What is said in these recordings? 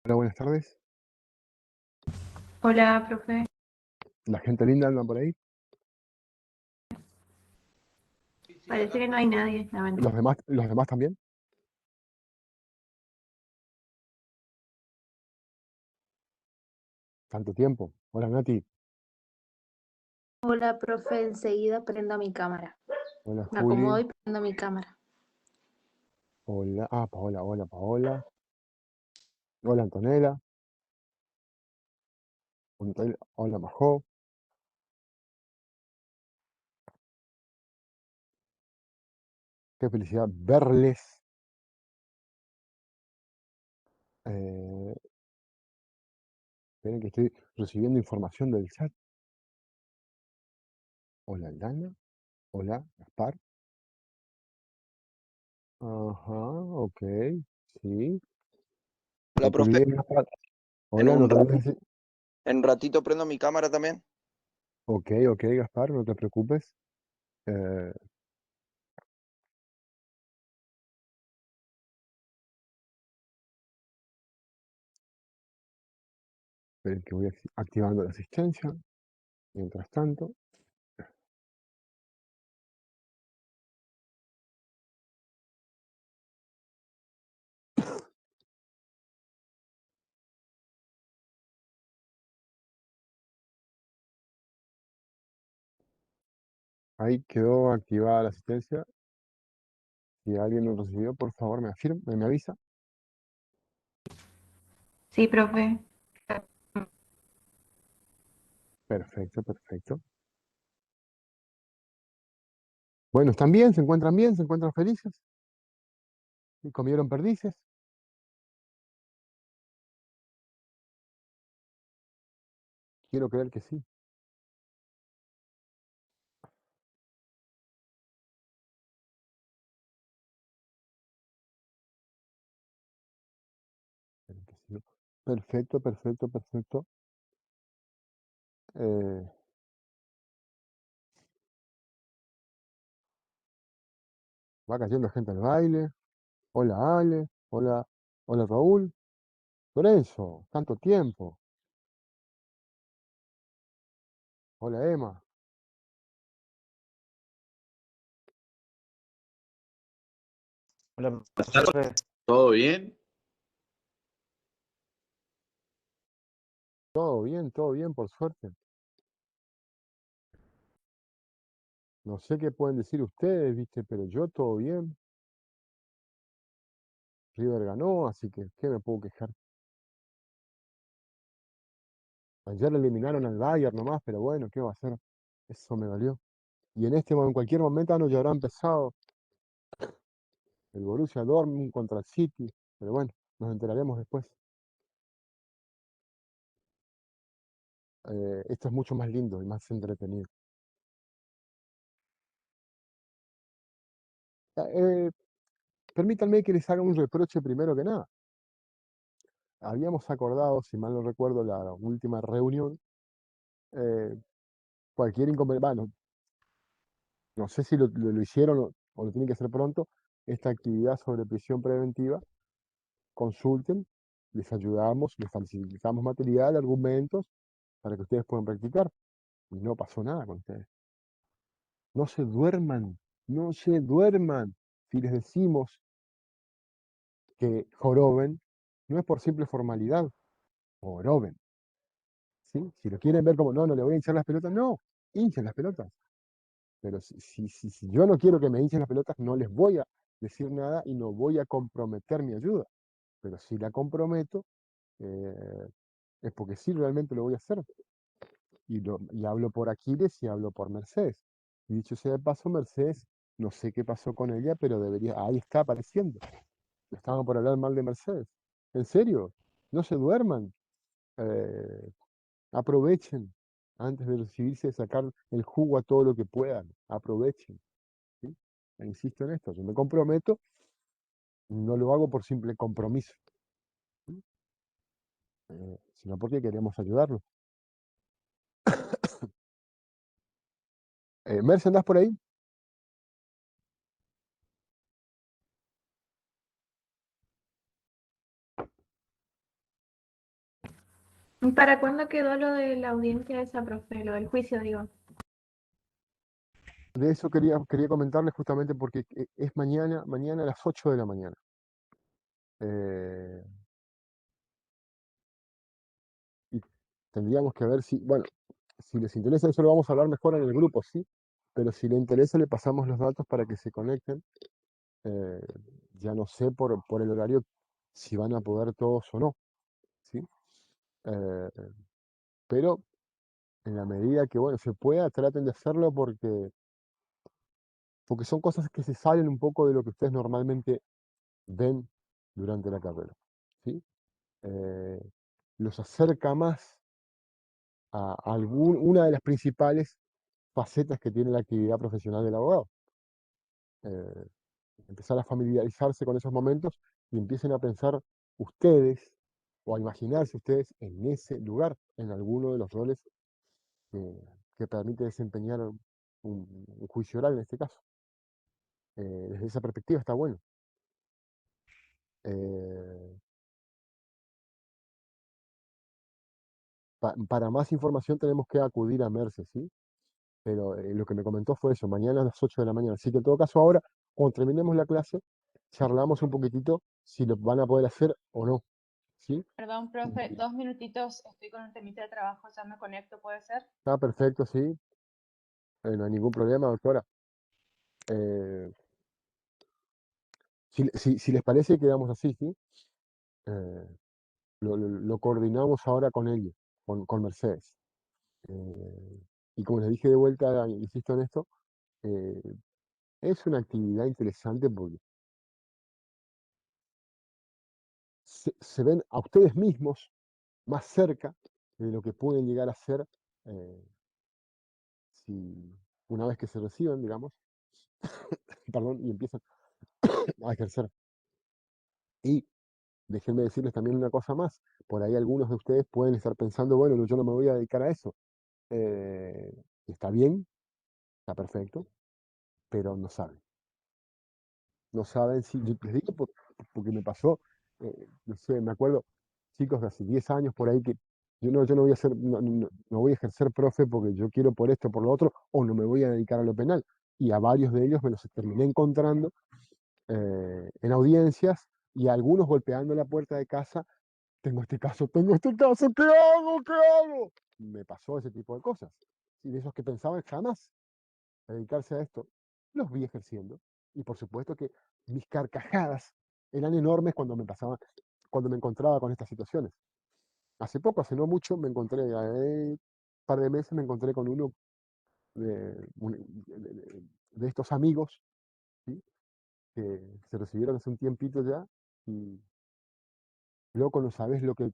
Hola, buenas tardes. Hola, profe. La gente linda anda por ahí. Parece que no hay nadie, lamentablemente. ¿Los demás también? Tanto tiempo. Hola, Nati. Hola, profe, enseguida prendo mi cámara. Hola, Me acomodo Juli. y prendo mi cámara. Hola. Ah, Paola, hola, Paola. Hola, Antonella. Hola, Majó. Qué felicidad verles. Eh, Esperen que estoy recibiendo información del chat. Hola, Aldana. Hola, Gaspar. Ajá, ok. Sí. Hola, No te profe. olvides, Gaspar. En Hola, no un te ra- olvides. en ratito prendo mi cámara también. Ok, ok, Gaspar, no te preocupes. Eh, Esperen que voy activando la asistencia. Mientras tanto. Ahí quedó activada la asistencia. Si alguien lo recibió, por favor me avisa. Sí, profe. Perfecto, perfecto. Bueno, ¿están bien? ¿Se encuentran bien? ¿Se encuentran felices? ¿Y comieron perdices? Quiero creer que sí. Esperen que sí. Perfecto, perfecto, perfecto. Eh, Va cayendo gente al baile. Hola Ale. Hola, hola Raúl. Lorenzo, tanto tiempo. Hola Emma. Hola, Buenas tardes, profe. ¿todo bien? Todo bien, por suerte. No sé qué pueden decir ustedes, viste, pero yo todo bien. River ganó, así que ¿qué me puedo quejar? Ayer eliminaron al Bayern nomás, pero bueno, ¿qué va a hacer? Eso me dolió. Y en cualquier momento ya habrá empezado el Borussia Dortmund contra el City, pero bueno, nos enteraremos después. Esto es mucho más lindo y más entretenido. Eh, Permítanme que les haga un reproche primero que nada. Habíamos acordado, si mal no recuerdo, la última reunión, eh, cualquier inconveniente, bueno, no sé si lo hicieron o lo tienen que hacer pronto, esta actividad sobre prisión preventiva, consulten, les ayudamos, les facilitamos material, argumentos, para que ustedes puedan practicar. Y no pasó nada con ustedes. No se duerman, no se duerman. Si les decimos que joroben, no es por simple formalidad, joroben. ¿Sí? Si lo quieren ver como, no, no le voy a hinchar las pelotas, no, hinchen las pelotas. Pero si yo no quiero que me hinchen las pelotas, no les voy a decir nada y no voy a comprometer mi ayuda. Pero si la comprometo, eh, es porque sí realmente lo voy a hacer. Y hablo por Aquiles y hablo por Mercedes. Y dicho sea de paso, Mercedes, no sé qué pasó con ella, pero ahí está apareciendo. Estaban por hablar mal de Mercedes. ¿En serio? No se duerman. Eh, Aprovechen antes de recibirse, de sacar el jugo a todo lo que puedan. Aprovechen. ¿Sí? E insisto en esto, yo me comprometo, no lo hago por simple compromiso, ¿sí? Sino porque queremos ayudarlo. Merce, ¿andás por ahí? ¿Para cuándo quedó lo de la audiencia esa, profe? Lo del juicio, digo. De eso quería comentarles justamente porque es mañana a las 8 de la mañana. Eh, y tendríamos que ver si, bueno, si les interesa, eso lo vamos a hablar mejor en el grupo, sí, pero si les interesa le pasamos los datos para que se conecten. Eh, ya no sé por el horario si van a poder todos o no, ¿sí? Eh, pero en la medida que, bueno, se pueda, traten de hacerlo porque son cosas que se salen un poco de lo que ustedes normalmente ven durante la carrera, ¿sí? Eh, los acerca más a una de las principales facetas que tiene la actividad profesional del abogado. Eh, empezar a familiarizarse con esos momentos y empiecen a pensar ustedes o a imaginarse ustedes en ese lugar, en alguno de los roles que, que permite desempeñar un juicio oral en este caso. Desde esa perspectiva está bueno. Eh, para más información tenemos que acudir a Merce, ¿sí? Pero lo que me comentó fue eso, mañana a las 8 de la mañana. Así que en todo caso ahora, cuando terminemos la clase, charlamos un poquitito si lo van a poder hacer o no, ¿sí? Perdón, profe, 2 minutitos, estoy con un temita de trabajo, ya me conecto, ¿puede ser? Está perfecto, sí. No hay ningún problema, doctora. Eh, si les parece, quedamos así, ¿sí? Eh, lo coordinamos ahora con ellos, con Mercedes. Eh, y como les dije de vuelta, insisto en esto, eh, es una actividad interesante porque se ven a ustedes mismos más cerca de lo que pueden llegar a ser eh, si, una vez que se reciben, digamos, perdón, y empiezan a ejercer. Y déjenme decirles también una cosa más. Por ahí algunos de ustedes pueden estar pensando, bueno, yo no me voy a dedicar a eso. Eh, está bien, está perfecto, pero no saben. No saben si, yo les digo porque me pasó, no sé, me acuerdo, chicos de hace 10 años por ahí que yo no voy a ser, no voy a ejercer profe porque yo quiero por esto, por lo otro, o no me voy a dedicar a lo penal. Y a varios de ellos me los terminé encontrando en audiencias y a algunos golpeando la puerta de casa, tengo este caso, ¿qué hago? ¿Qué hago? Me pasó ese tipo de cosas. Y de esos que pensaban jamás dedicarse a esto, los vi ejerciendo. Y por supuesto que mis carcajadas eran enormes cuando me encontraba con estas situaciones. Hace poco, hace no mucho, me encontré, un par de meses me encontré con uno de estos amigos, ¿sí? Que se recibieron hace un tiempito ya, y loco, no sabes lo que,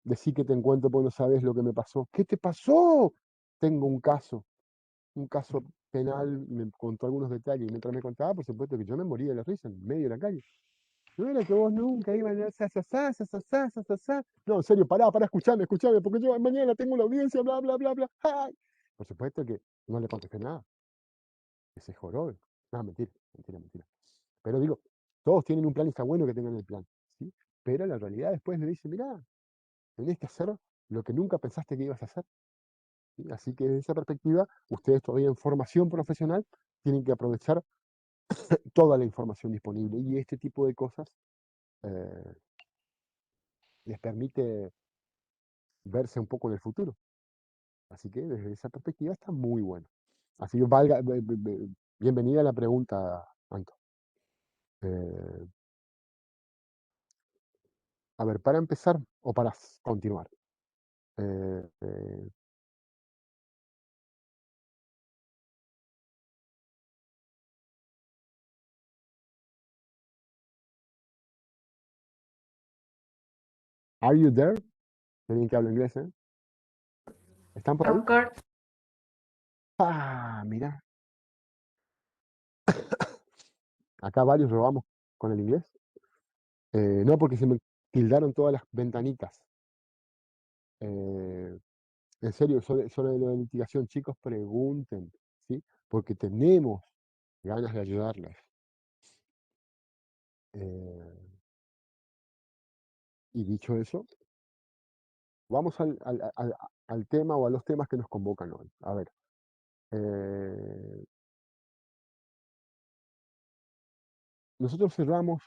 decí que te encuentro porque no sabes lo que me pasó. ¿Qué te pasó? Tengo un caso penal, me contó algunos detalles, y mientras me contaba, por supuesto que yo me moría de la risa en medio de la calle. No era que vos nunca ibas a no, en serio, pará, escuchame, porque yo mañana tengo una audiencia, bla, bla, bla, bla. ¡Ay! Por supuesto que no le contesté nada, que se joró. No, mentira, mentira, mentira. Pero digo, todos tienen un plan y está bueno que tengan el plan, ¿sí? Pero la realidad después le dice, mirá, tenés que hacer lo que nunca pensaste que ibas a hacer, ¿sí? Así que desde esa perspectiva, ustedes todavía en formación profesional tienen que aprovechar toda la información disponible y este tipo de cosas eh, les permite verse un poco en el futuro. Así que desde esa perspectiva está muy bueno. Así que bienvenida a la pregunta, Anto. Eh, a ver, para empezar o para continuar. Eh, eh, are you there? Alguien que habla inglés, ¿eh? ¿Están por ahí? Of course. Ah, mira. Acá varios robamos con el inglés. No, porque se me tildaron todas las ventanitas. Eh, en serio, sobre lo de litigación, chicos, pregunten, ¿sí? Porque tenemos ganas de ayudarles. Y dicho eso, vamos al tema o a los temas que nos convocan hoy. A ver. Nosotros cerramos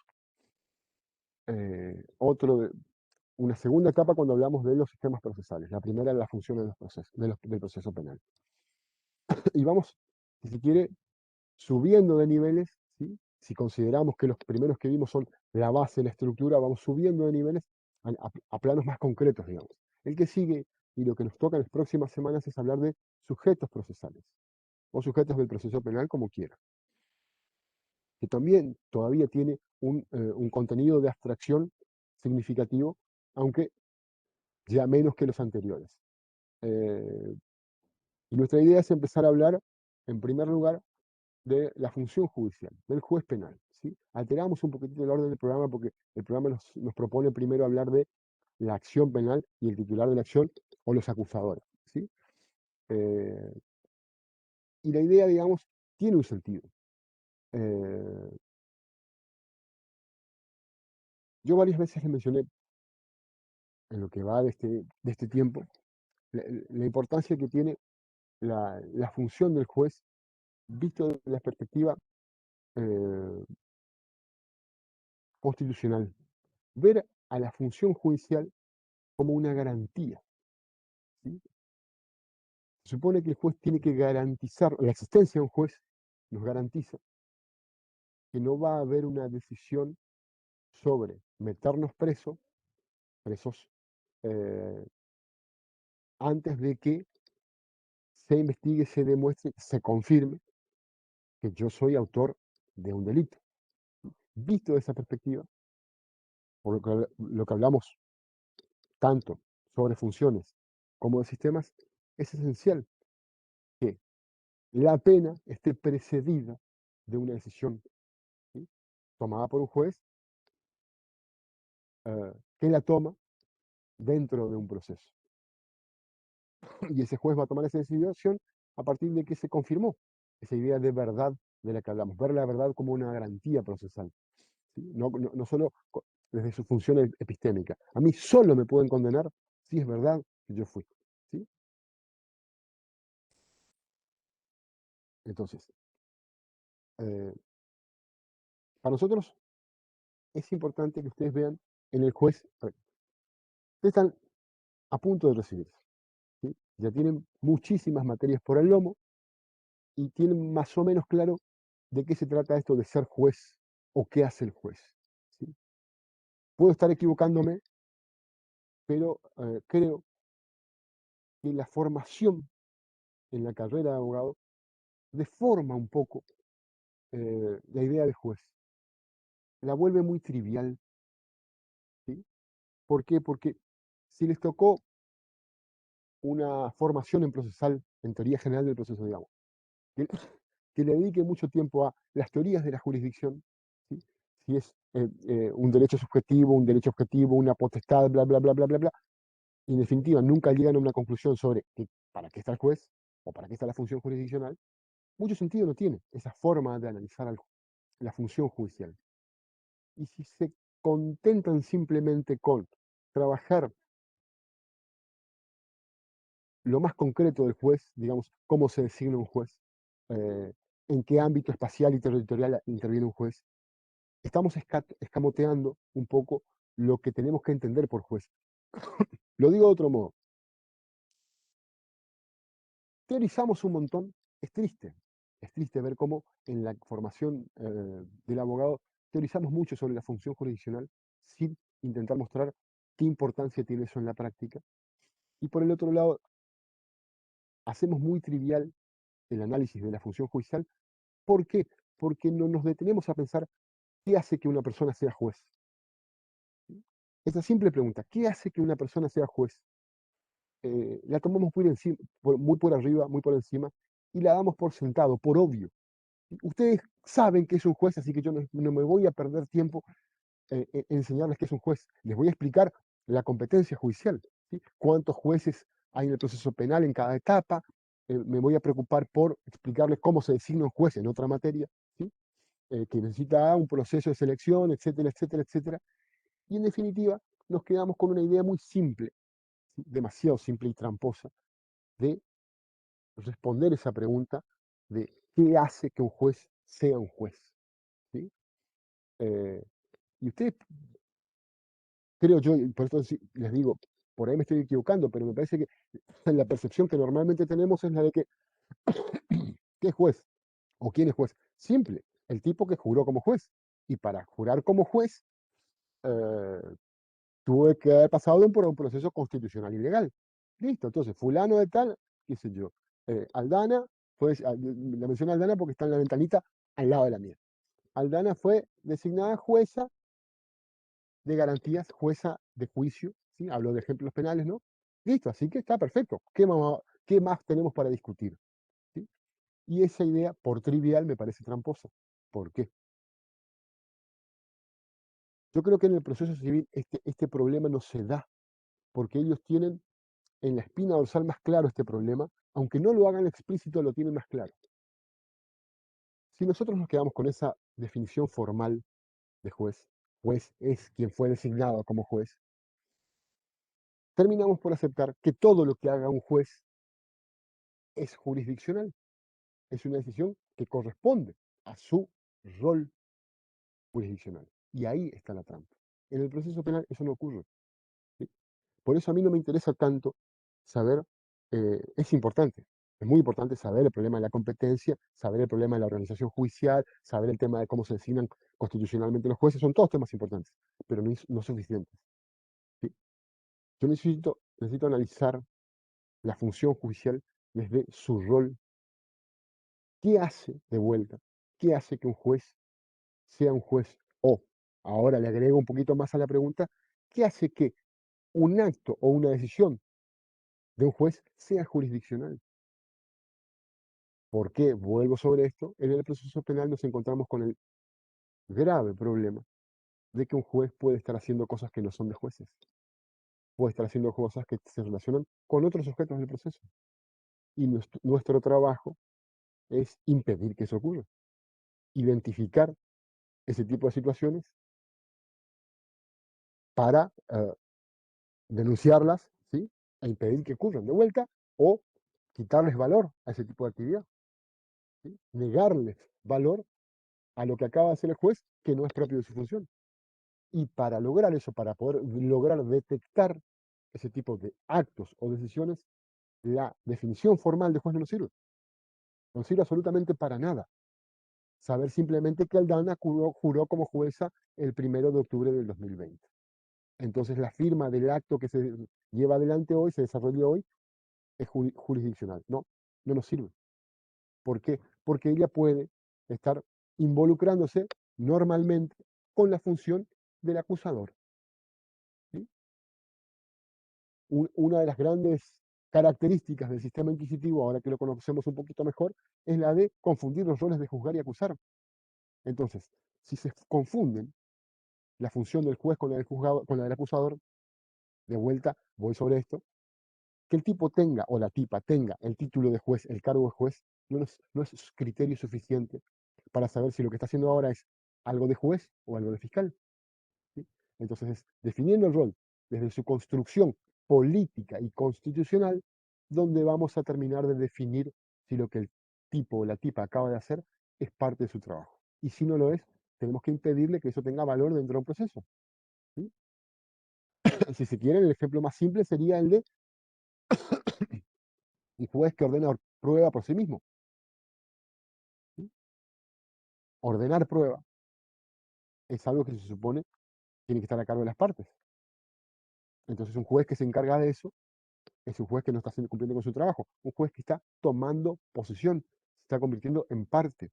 una segunda etapa cuando hablamos de los sistemas procesales. La primera es la función de los procesos, del proceso penal. Y vamos, si se quiere, subiendo de niveles, ¿sí? Si consideramos que los primeros que vimos son la base, la estructura, vamos subiendo de niveles a planos más concretos, digamos. El que sigue y lo que nos toca en las próximas semanas es hablar de sujetos procesales o sujetos del proceso penal, como quiera, que también todavía tiene un contenido de abstracción significativo, aunque ya menos que los anteriores. Y nuestra idea es empezar a hablar, en primer lugar, de la función judicial, del juez penal, ¿sí? Alteramos un poquitito el orden del programa porque el programa nos propone primero hablar de la acción penal y el titular de la acción o los acusadores, ¿sí? Y la idea, digamos, tiene un sentido. Yo varias veces le mencioné, en lo que va de este tiempo, la importancia que tiene la función del juez visto desde la perspectiva constitucional. Ver a la función judicial como una garantía, ¿sí? Se supone que el juez tiene que garantizar, la existencia de un juez nos garantiza que no va a haber una decisión sobre meternos presos, eh, antes de que se investigue, se demuestre, se confirme que yo soy autor de un delito. Visto de esa perspectiva, por lo que hablamos tanto sobre funciones como de sistemas, es esencial que la pena esté precedida de una decisión, ¿sí? Tomada por un juez que la toma dentro de un proceso. Y ese juez va a tomar esa decisión a partir de que se confirmó esa idea de verdad de la que hablamos, ver la verdad como una garantía procesal, ¿sí? No solo desde su función epistémica. A mí solo me pueden condenar si es verdad que yo fui, ¿sí? Entonces, para nosotros es importante que ustedes vean en el juez, ustedes están a punto de recibirse, ¿sí? Ya tienen muchísimas materias por el lomo y tienen más o menos claro de qué se trata esto de ser juez o qué hace el juez, ¿sí? Puedo estar equivocándome, pero creo que la formación en la carrera de abogado deforma un poco la idea de juez, la vuelve muy trivial, ¿sí? ¿Por qué? Porque si les tocó una formación en procesal, en teoría general del proceso, digamos, que, que le dedique mucho tiempo a las teorías de la jurisdicción, ¿sí? Si es un derecho subjetivo, un derecho objetivo, una potestad, bla, bla, bla, bla, bla, bla, y en definitiva nunca llegan a una conclusión sobre para qué está el juez o para qué está la función jurisdiccional, mucho sentido no tiene esa forma de analizar la función judicial. Y si se contentan simplemente con trabajar lo más concreto del juez, digamos, cómo se designa un juez, eh, en qué ámbito espacial y territorial interviene un juez, estamos escamoteando un poco lo que tenemos que entender por juez. Lo digo de otro modo. Teorizamos un montón, es triste ver cómo en la formación del abogado teorizamos mucho sobre la función jurisdiccional sin intentar mostrar qué importancia tiene eso en la práctica. Y por el otro lado, hacemos muy trivial el análisis de la función judicial. ¿Por qué? Porque no nos detenemos a pensar qué hace que una persona sea juez. Esa simple pregunta, ¿qué hace que una persona sea juez? La tomamos muy, muy por arriba, muy por encima, y la damos por sentado, por obvio. Ustedes saben que es un juez, así que yo no me voy a perder tiempo en enseñarles qué es un juez. Les voy a explicar la competencia judicial, ¿sí? Cuántos jueces hay en el proceso penal en cada etapa. Me voy a preocupar por explicarles cómo se designa un juez en otra materia, ¿sí? Que necesita un proceso de selección, etcétera, etcétera, etcétera. Y en definitiva, nos quedamos con una idea muy simple, ¿sí? Demasiado simple y tramposa de responder esa pregunta de qué hace que un juez sea un juez. ¿Sí? Y ustedes, creo yo, y por esto les digo, por ahí me estoy equivocando, pero me parece que la percepción que normalmente tenemos es la de que, ¿qué es juez? ¿O quién es juez? Simple, el tipo que juró como juez. Y para jurar como juez, eh, tuvo que haber pasado por un proceso constitucional y legal. Listo, entonces, fulano de tal, qué sé yo, Aldana, la menciono a Aldana porque está en la ventanita al lado de la mía. Aldana fue designada jueza de garantías, jueza de juicio, ¿sí? Hablo de ejemplos penales, ¿no? Listo, así que está perfecto. Qué más tenemos para discutir? ¿Sí? Y esa idea, por trivial, me parece tramposa. ¿Por qué? Yo creo que en el proceso civil este problema no se da, porque ellos tienen en la espina dorsal más claro este problema, aunque no lo hagan explícito, lo tienen más claro. Si nosotros nos quedamos con esa definición formal de juez, juez es quien fue designado como juez, terminamos por aceptar que todo lo que haga un juez es jurisdiccional, es una decisión que corresponde a su rol jurisdiccional. Y ahí está la trampa. En el proceso penal eso no ocurre. ¿Sí? Por eso a mí no me interesa tanto saber, es importante, es muy importante saber el problema de la competencia, saber el problema de la organización judicial, saber el tema de cómo se designan constitucionalmente los jueces, son todos temas importantes, pero no suficientes. ¿Sí? Yo necesito analizar la función judicial desde su rol. ¿Qué hace de vuelta? ¿Qué hace que un juez sea un juez? O, ahora le agrego un poquito más a la pregunta, ¿qué hace que un acto o una decisión de un juez sea jurisdiccional? ¿Por qué vuelvo sobre esto? En el proceso penal nos encontramos con el grave problema de que un juez puede estar haciendo cosas que no son de jueces. Puede estar haciendo cosas que se relacionan con otros sujetos del proceso. Y nuestro trabajo es impedir que eso ocurra. Identificar ese tipo de situaciones para denunciarlas, ¿sí? E impedir que ocurran de vuelta o quitarles valor a ese tipo de actividad. ¿Sí? Negarles valor a lo que acaba de hacer el juez que no es propio de su función. Y para lograr eso, para poder lograr detectar ese tipo de actos o decisiones, la definición formal de juez no nos sirve. No sirve absolutamente para nada. Saber simplemente que Aldana juró como jueza el 1 de octubre del 2020. Entonces la firma del acto que se lleva adelante hoy, se desarrolla hoy, es jurisdiccional. No, no nos sirve. ¿Por qué? Porque ella puede estar involucrándose normalmente con la función del acusador. ¿Sí? Una de las grandes características del sistema inquisitivo, ahora que lo conocemos un poquito mejor, es la de confundir los roles de juzgar y acusar. Entonces, si se confunden la función del juez con la del juzgado, con la del acusador, de vuelta voy sobre esto, que el tipo tenga o la tipa tenga el título de juez, el cargo de juez, no es criterio suficiente para saber si lo que está haciendo ahora es algo de juez o algo de fiscal. ¿Sí? Entonces, definiendo el rol desde su construcción política y constitucional, donde vamos a terminar de definir si lo que el tipo o la tipa acaba de hacer es parte de su trabajo. Y si no lo es, tenemos que impedirle que eso tenga valor dentro de un proceso. ¿Sí? Si se quiere, el ejemplo más simple sería el de un juez que ordena prueba por sí mismo. ¿Sí? Ordenar prueba es algo que se supone tiene que estar a cargo de las partes. Entonces, un juez que se encarga de eso es un juez que no está cumpliendo con su trabajo, un juez que está tomando posición, se está convirtiendo en parte.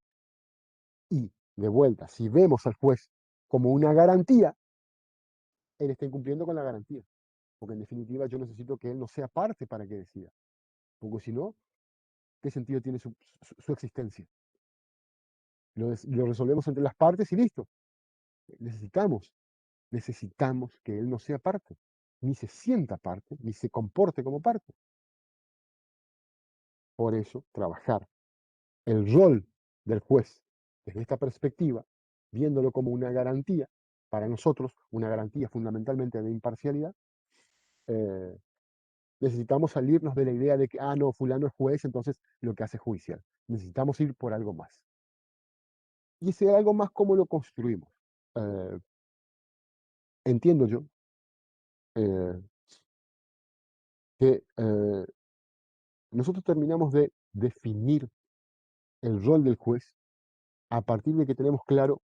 Y, de vuelta, si vemos al juez como una garantía, él está incumpliendo con la garantía. Porque en definitiva yo necesito que él no sea parte para que decida. Porque si no, ¿qué sentido tiene su existencia? Lo resolvemos entre las partes y listo. Necesitamos que él no sea parte, ni se sienta parte, ni se comporte como parte. Por eso, trabajar el rol del juez desde esta perspectiva, viéndolo como una garantía, para nosotros, una garantía fundamentalmente de imparcialidad, necesitamos salirnos de la idea de que, ah, no, fulano es juez, entonces lo que hace es judicial. Necesitamos ir por algo más. Y ese algo más, ¿cómo lo construimos? Eh, entiendo yo eh, que nosotros terminamos de definir el rol del juez a partir de que tenemos claro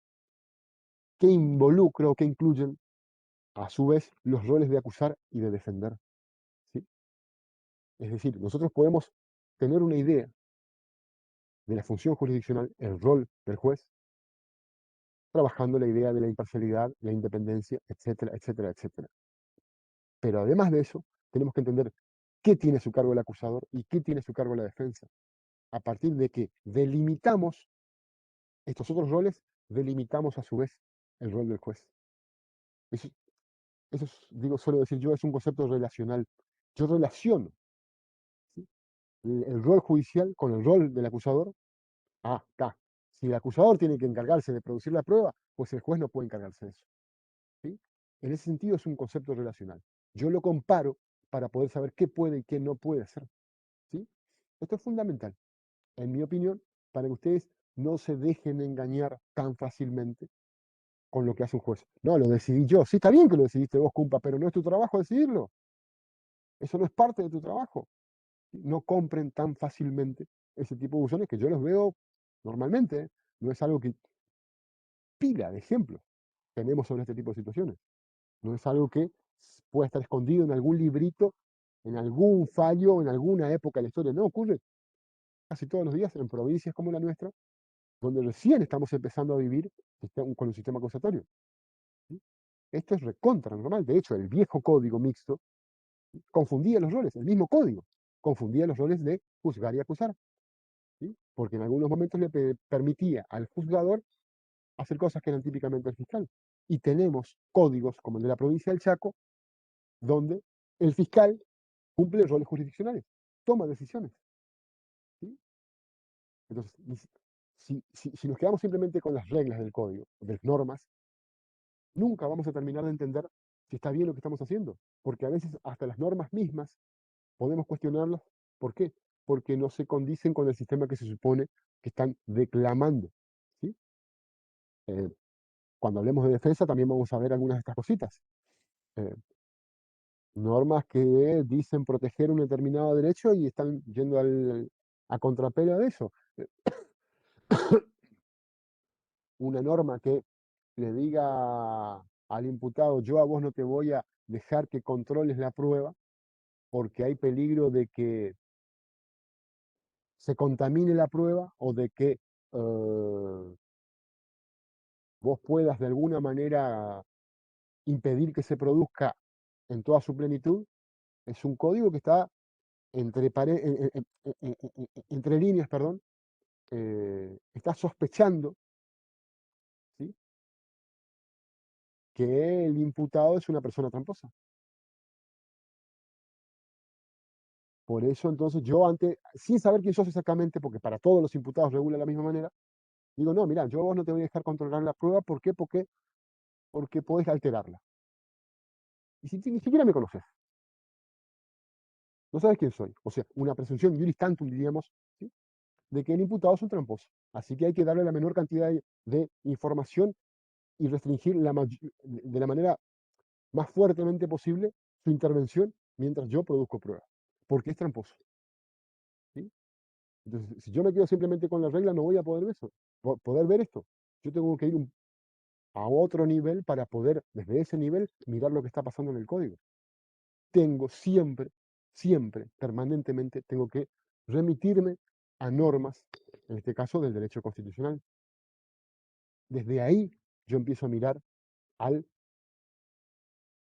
qué involucra o qué incluyen, a su vez, los roles de acusar y de defender. ¿Sí? Es decir, nosotros podemos tener una idea de la función jurisdiccional, el rol del juez, trabajando la idea de la imparcialidad, la independencia, etcétera, etcétera, etcétera. Pero además de eso, tenemos que entender qué tiene a su cargo el acusador y qué tiene a su cargo la defensa. A partir de que delimitamos estos otros roles, delimitamos a su vez el rol del juez. Eso, digo, suelo decir yo, es un concepto relacional. Yo relaciono, ¿sí?, el rol judicial con el rol del acusador. Ah, está. Si el acusador tiene que encargarse de producir la prueba, pues el juez no puede encargarse de eso. ¿Sí? En ese sentido es un concepto relacional. Yo lo comparo para poder saber qué puede y qué no puede hacer. ¿Sí? Esto es fundamental, en mi opinión, para que ustedes no se dejen engañar tan fácilmente con lo que hace un juez. No, lo decidí yo. Sí, está bien que lo decidiste vos, cumpa, pero no es tu trabajo decidirlo. Eso no es parte de tu trabajo. No compren tan fácilmente ese tipo de usuarios que yo los veo normalmente. ¿Eh? No es algo que pila de ejemplos tenemos sobre este tipo de situaciones. No es algo que pueda estar escondido en algún librito, en algún fallo, en alguna época de la historia. No, ocurre casi todos los días en provincias como la nuestra, donde recién estamos empezando a vivir con un sistema acusatorio. ¿Sí? Esto es recontra normal. De hecho, el viejo código mixto confundía los roles, el mismo código confundía los roles de juzgar y acusar. ¿Sí? Porque en algunos momentos le permitía al juzgador hacer cosas que eran típicamente el fiscal. Y tenemos códigos, como el de la provincia del Chaco, donde el fiscal cumple roles jurisdiccionales, toma decisiones. ¿Sí? Entonces, si nos quedamos simplemente con las reglas del código, de las normas, nunca vamos a terminar de entender si está bien lo que estamos haciendo, porque a veces hasta las normas mismas podemos cuestionarlas. ¿Por qué? Porque no se condicen con el sistema que se supone que están declamando. ¿Sí? Eh, cuando hablemos de defensa también vamos a ver algunas de estas cositas. Eh, normas que dicen proteger un determinado derecho y están yendo a contrapelo de eso. Una norma que le diga al imputado, yo a vos no te voy a dejar que controles la prueba porque hay peligro de que se contamine la prueba o de que vos puedas de alguna manera impedir que se produzca en toda su plenitud, es un código que está entre líneas, perdón, está sospechando, ¿sí?, que el imputado es una persona tramposa. Por eso entonces yo antes, sin saber quién sos exactamente, porque para todos los imputados regula de la misma manera, digo, no, mira, yo a vos no te voy a dejar controlar la prueba. ¿Por qué? Porque podés alterarla. Y si ni siquiera me conoces, no sabes quién soy. O sea, una presunción iuris tantum, diríamos, ¿sí?, de que el imputado es un tramposo. Así que hay que darle la menor cantidad de información y restringir de la manera más fuertemente posible su intervención mientras yo produzco pruebas. Porque es tramposo. ¿Sí? Entonces, si yo me quedo simplemente con la regla, no voy a poder ver eso, poder ver esto. Yo tengo que ir a otro nivel para poder, desde ese nivel, mirar lo que está pasando en el código. Tengo siempre, siempre, permanentemente, tengo que remitirme a normas, en este caso del derecho constitucional. Desde ahí yo empiezo a mirar al,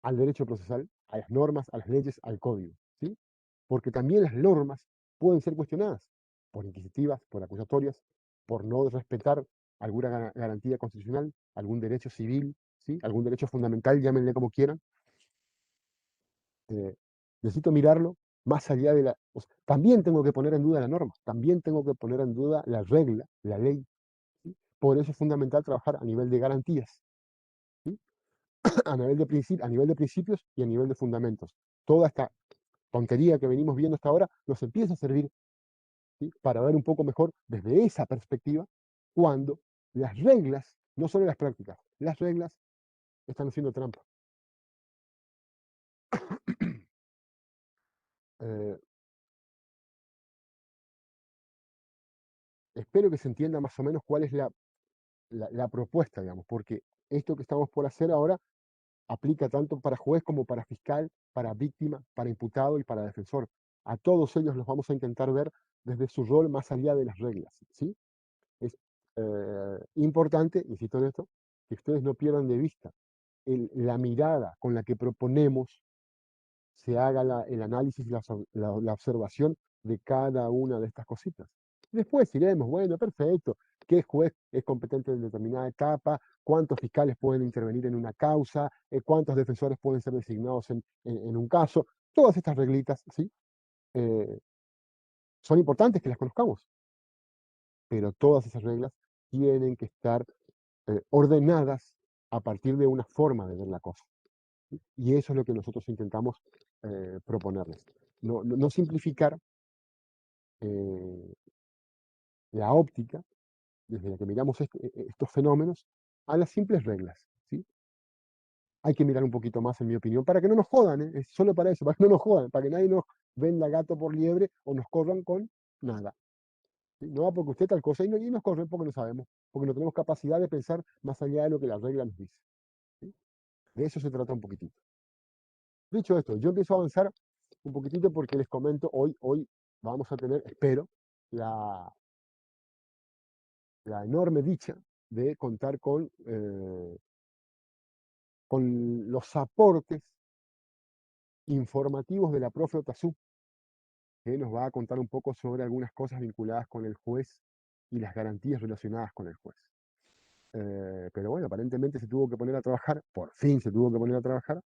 al derecho procesal, a las normas, a las leyes, al código. ¿Sí? Porque también las normas pueden ser cuestionadas por inquisitivas, por acusatorias, por no respetar alguna garantía constitucional, algún derecho civil, ¿sí?, algún derecho fundamental, llámenle como quieran. Necesito mirarlo más allá de la... O sea, también tengo que poner en duda la norma, también tengo que poner en duda la regla, la ley. ¿Sí? Por eso es fundamental trabajar a nivel de garantías, ¿sí?, a nivel de principios y a nivel de fundamentos. Toda esta tontería que venimos viendo hasta ahora nos empieza a servir, ¿sí?, para ver un poco mejor desde esa perspectiva cuando las reglas, no solo las prácticas, las reglas están haciendo trampa. Eh, espero que se entienda más o menos cuál es la propuesta, digamos, porque esto que estamos por hacer ahora aplica tanto para juez como para fiscal, para víctima, para imputado y para defensor. A todos ellos los vamos a intentar ver desde su rol más allá de las reglas, ¿sí? Es importante, insisto en esto, que ustedes no pierdan de vista la mirada con la que proponemos se haga el análisis y la observación de cada una de estas cositas. Después iremos, bueno, perfecto, qué juez es competente en determinada etapa, cuántos fiscales pueden intervenir en una causa, cuántos defensores pueden ser designados en un caso. Todas estas reglitas, ¿sí? Son importantes que las conozcamos, pero todas esas reglas tienen que estar ordenadas a partir de una forma de ver la cosa. Y eso es lo que nosotros intentamos proponerles. No simplificar la óptica desde la que miramos estos fenómenos a las simples reglas, ¿sí? Hay que mirar un poquito más, en mi opinión, para que no nos jodan, ¿eh? Es solo para eso, para que no nos jodan, para que nadie nos venda gato por liebre o nos corran con nada, ¿sí? No, porque usted tal cosa y nos corren porque no sabemos, porque no tenemos capacidad de pensar más allá de lo que la regla nos dice, ¿sí? De eso se trata un poquitito. Dicho esto, yo empiezo a avanzar un poquitito porque les comento, hoy vamos a tener, espero, la enorme dicha de contar con los aportes informativos de la profe Otazú, que nos va a contar un poco sobre algunas cosas vinculadas con el juez y las garantías relacionadas con el juez. Pero bueno, aparentemente se tuvo que poner a trabajar, por fin se tuvo que poner a trabajar,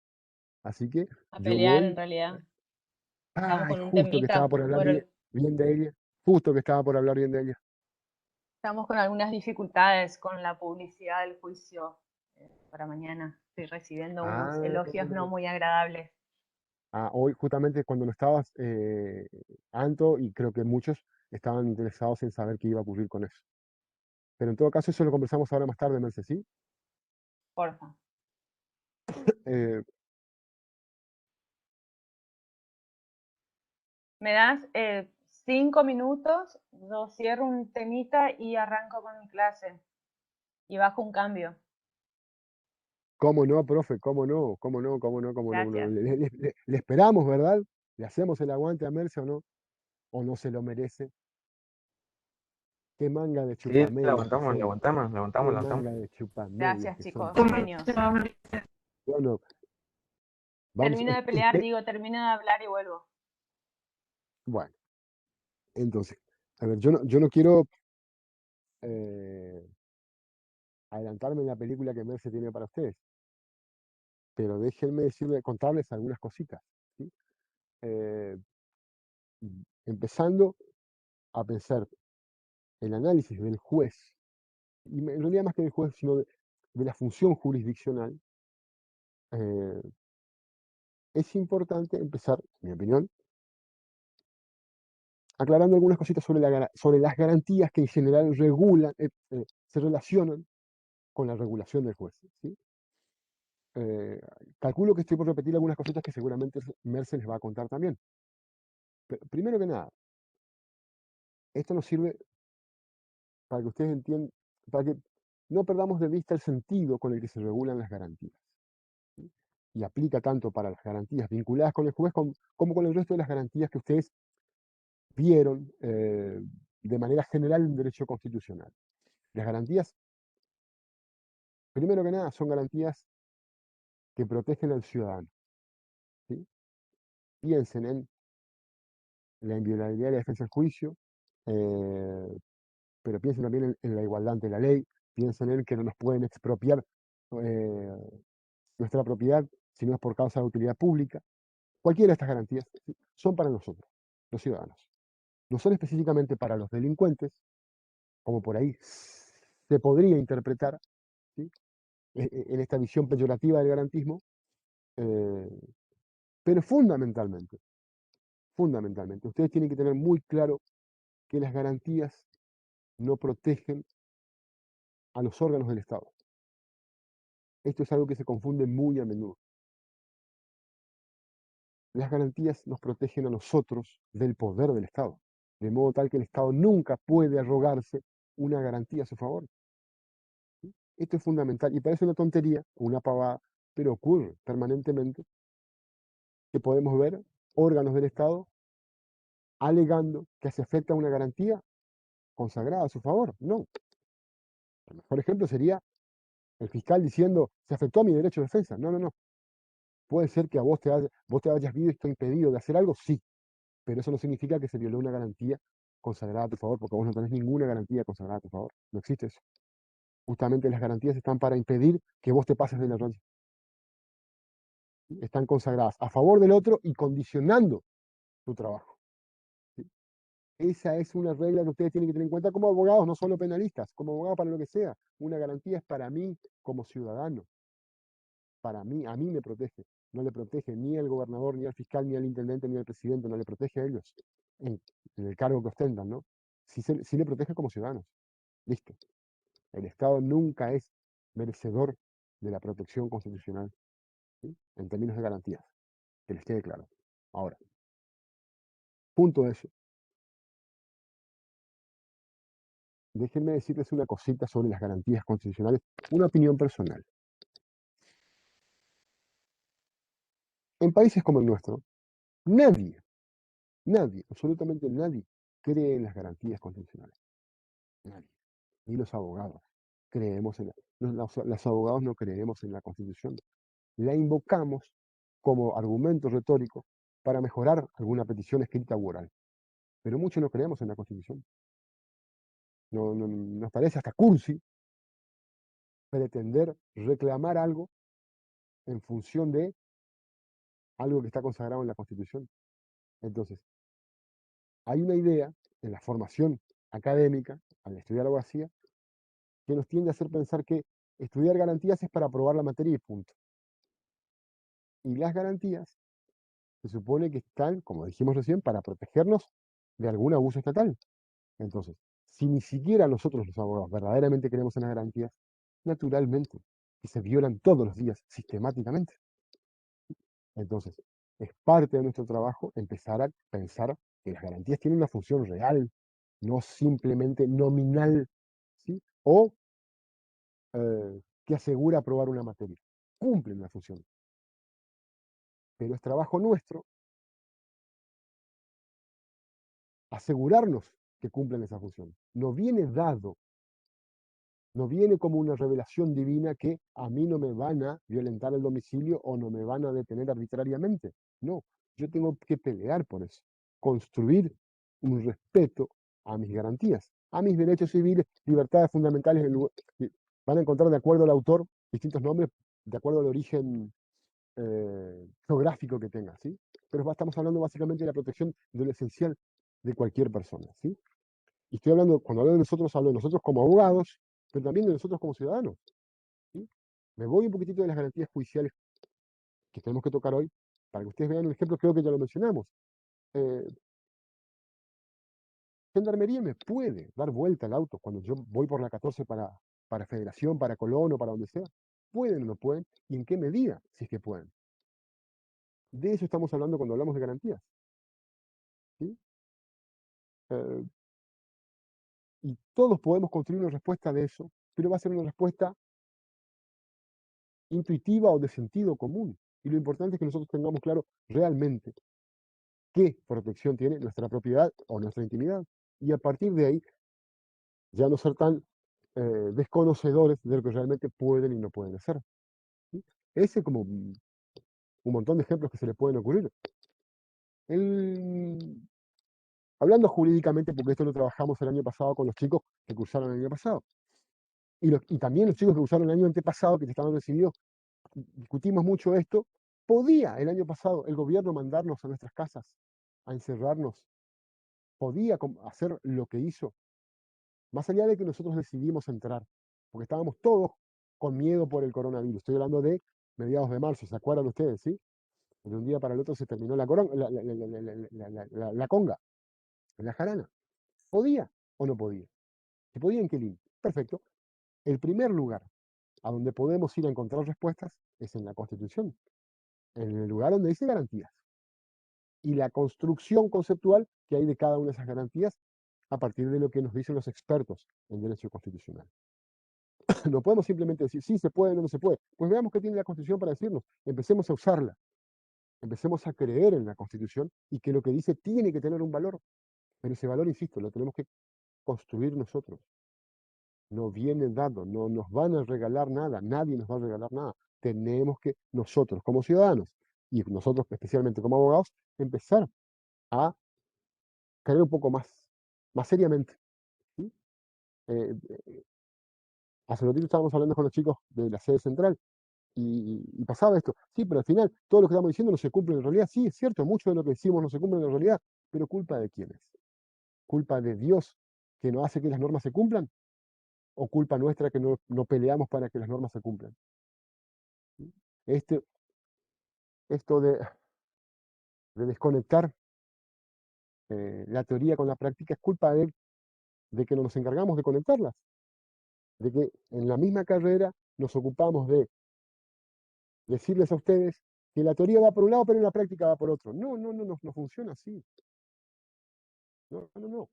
así que A yo pelear en voy. realidad. Estamos Ay, con un justo que estaba temita, por hablar bien de ella, justo que estaba por hablar bien de ella. estamos con algunas dificultades con la publicidad del juicio para mañana. Estoy recibiendo unos Ah, elogios no muy agradables. hoy justamente cuando no estabas, Anto, y creo que muchos estaban interesados en saber qué iba a ocurrir con eso. Pero en todo caso, eso lo conversamos ahora más tarde, Merce, ¿sí? Porfa. Eh, ¿Me das 5 minutos? Yo cierro un temita y arranco con mi clase. Y bajo un cambio. ¿Cómo no, profe? ¿Cómo no? ¿Cómo no? ¿Cómo no? ¿Cómo no? Gracias. Le esperamos, ¿verdad? ¿Le hacemos el aguante a Merce o no? ¿O no se lo merece? ¿Qué manga de Sí, le chupamedias que aguantamos, le son? aguantamos, le ¿Qué aguantamos, le aguantamos. manga de chupamedias Gracias, que son, chicos. por Dios? Genios. Bueno, vamos, Termino de pelear, digo, termino de hablar y vuelvo. bueno, entonces, a ver, yo no quiero eh, adelantarme en la película que Merce tiene para ustedes, pero déjenme contarles algunas cositas, ¿sí? Eh, empezando a pensar el análisis del juez, y en realidad más que del juez, sino de la función jurisdiccional, eh, es importante empezar, en mi opinión, aclarando algunas cositas sobre las garantías que en general regulan, se relacionan con la regulación del juez, ¿sí? Calculo que estoy por repetir algunas cositas que seguramente Merce les va a contar también. Pero, primero que nada, esto nos sirve para que ustedes entiendan, para que no perdamos de vista el sentido con el que se regulan las garantías, ¿sí? Y aplica tanto para las garantías vinculadas con el juez como con el resto de las garantías que ustedes vieron de manera general en derecho constitucional. Las garantías, primero que nada, son garantías que protegen al ciudadano, ¿sí? Piensen en la inviolabilidad de la defensa del juicio, pero piensen también en la igualdad ante la ley, piensen en que no nos pueden expropiar nuestra propiedad si no es por causa de utilidad pública. Cualquiera de estas garantías, ¿sí?, son para nosotros, los ciudadanos. No son específicamente para los delincuentes, como por ahí se podría interpretar, ¿sí?, en esta visión peyorativa del garantismo, pero fundamentalmente fundamentalmente. Ustedes tienen que tener muy claro que las garantías no protegen a los órganos del Estado. Esto es algo que se confunde muy a menudo. Las garantías nos protegen a nosotros del poder del Estado, de modo tal que el Estado nunca puede arrogarse una garantía a su favor. ¿Sí? Esto es fundamental y parece una tontería, una pavada, pero ocurre permanentemente que podemos ver órganos del Estado alegando que se afecta una garantía consagrada a su favor. No. El mejor ejemplo sería el fiscal diciendo, se afectó a mi derecho de defensa. No, no, no. Puede ser que a vos te hayas visto impedido de hacer algo, sí, pero eso no significa que se violó una garantía consagrada a tu favor, porque vos no tenés ninguna garantía consagrada a tu favor. No existe eso. Justamente las garantías están para impedir que vos te pases de la raya. ¿Sí? Están consagradas a favor del otro y condicionando tu trabajo. ¿Sí? Esa es una regla que ustedes tienen que tener en cuenta como abogados, no solo penalistas, como abogados para lo que sea. Una garantía es para mí como ciudadano. Para mí, a mí me protege. No le protege ni al gobernador, ni al fiscal, ni al intendente, ni al presidente, no le protege a ellos en el cargo que ostentan, ¿no? Sí le protege como ciudadanos. Listo. El Estado nunca es merecedor de la protección constitucional, ¿sí? En términos de garantías, que les quede claro. Ahora, punto eso. Déjenme decirles una cosita sobre las garantías constitucionales, una opinión personal. En países como el nuestro, nadie, absolutamente nadie, cree en las garantías constitucionales. Nadie. Ni los abogados. Creemos en los abogados no creemos en la Constitución. La invocamos como argumento retórico para mejorar alguna petición escrita u oral. Pero muchos no creemos en la Constitución. Nos parece hasta cursi pretender reclamar algo en función de algo que está consagrado en la Constitución. Entonces, hay una idea en la formación académica, al estudiar abogacía, que nos tiende a hacer pensar que estudiar garantías es para aprobar la materia y punto. Y las garantías se supone que están, como dijimos recién, para protegernos de algún abuso estatal. Entonces, si ni siquiera nosotros los abogados verdaderamente creemos en las garantías, naturalmente, que se violan todos los días, sistemáticamente. Entonces, es parte de nuestro trabajo empezar a pensar que las garantías tienen una función real, no simplemente nominal, ¿sí? O que asegura aprobar una materia. Cumplen una función. Pero es trabajo nuestro asegurarnos que cumplen esa función. No viene dado, no viene como una revelación divina que a mí no me van a violentar el domicilio o no me van a detener arbitrariamente. No, yo tengo que pelear por eso, construir un respeto a mis garantías, a mis derechos civiles, libertades fundamentales. Van a encontrar, de acuerdo al autor, distintos nombres, de acuerdo al origen geográfico que tenga, ¿sí? Pero estamos hablando básicamente de la protección de lo esencial de cualquier persona, ¿sí? Y estoy hablando, cuando hablo de nosotros, hablo de nosotros como abogados, pero también de nosotros como ciudadanos, ¿sí? Me voy un poquitito de las garantías judiciales que tenemos que tocar hoy, para que ustedes vean un ejemplo, creo que ya lo mencionamos. Eh, Gendarmería me puede dar vuelta al auto cuando yo voy por la 14 para Federación, para Colón o para donde sea. ¿Pueden o no pueden? ¿Y en qué medida, si es que pueden? De eso estamos hablando cuando hablamos de garantías, ¿sí? Eh, y todos podemos construir una respuesta de eso, pero va a ser una respuesta intuitiva o de sentido común. Y lo importante es que nosotros tengamos claro realmente qué protección tiene nuestra propiedad o nuestra intimidad. Y a partir de ahí, ya no ser tan desconocedores de lo que realmente pueden y no pueden hacer. ¿Sí? Ese como un montón de ejemplos que se le pueden ocurrir. Hablando jurídicamente, porque esto lo trabajamos el año pasado con los chicos que cursaron el año pasado. Y también los chicos que cursaron el año antepasado, que estaban recibidos, discutimos mucho esto. ¿Podía el año pasado el gobierno mandarnos a nuestras casas a encerrarnos? ¿Podía hacer lo que hizo? Más allá de que nosotros decidimos entrar, porque estábamos todos con miedo por el coronavirus. Estoy hablando de mediados de marzo, ¿se acuerdan ustedes? ¿Sí? De un día para el otro se terminó la conga, la jarana. ¿Podía o no podía? Si podía, ¿en qué límite? Perfecto. El primer lugar a donde podemos ir a encontrar respuestas es en la Constitución, en el lugar donde dice garantías. Y la construcción conceptual que hay de cada una de esas garantías a partir de lo que nos dicen los expertos en derecho constitucional. No podemos simplemente decir, sí, se puede, no se puede. Pues veamos qué tiene la Constitución para decirnos. Empecemos a usarla. Empecemos a creer en la Constitución y que lo que dice tiene que tener un valor. Pero ese valor, insisto, lo tenemos que construir nosotros. No viene dado, no nos van a regalar nada, nadie nos va a regalar nada. Tenemos que nosotros como ciudadanos y nosotros especialmente como abogados empezar a creer un poco más seriamente. ¿Sí? Eh, Hace ratito estábamos hablando con los chicos de la sede central y pasaba esto. Sí, pero al final todo lo que estamos diciendo no se cumple en realidad. Sí, es cierto, mucho de lo que decimos no se cumple en realidad, pero ¿culpa de quién es? ¿Culpa de Dios que no hace que las normas se cumplan? ¿O culpa nuestra que no peleamos para que las normas se cumplan? ¿Sí? Esto de desconectar la teoría con la práctica es culpa de que no nos encargamos de conectarlas, de que en la misma carrera nos ocupamos de decirles a ustedes que la teoría va por un lado, pero en la práctica va por otro. No, no, no, no, no funciona así. No, no, no.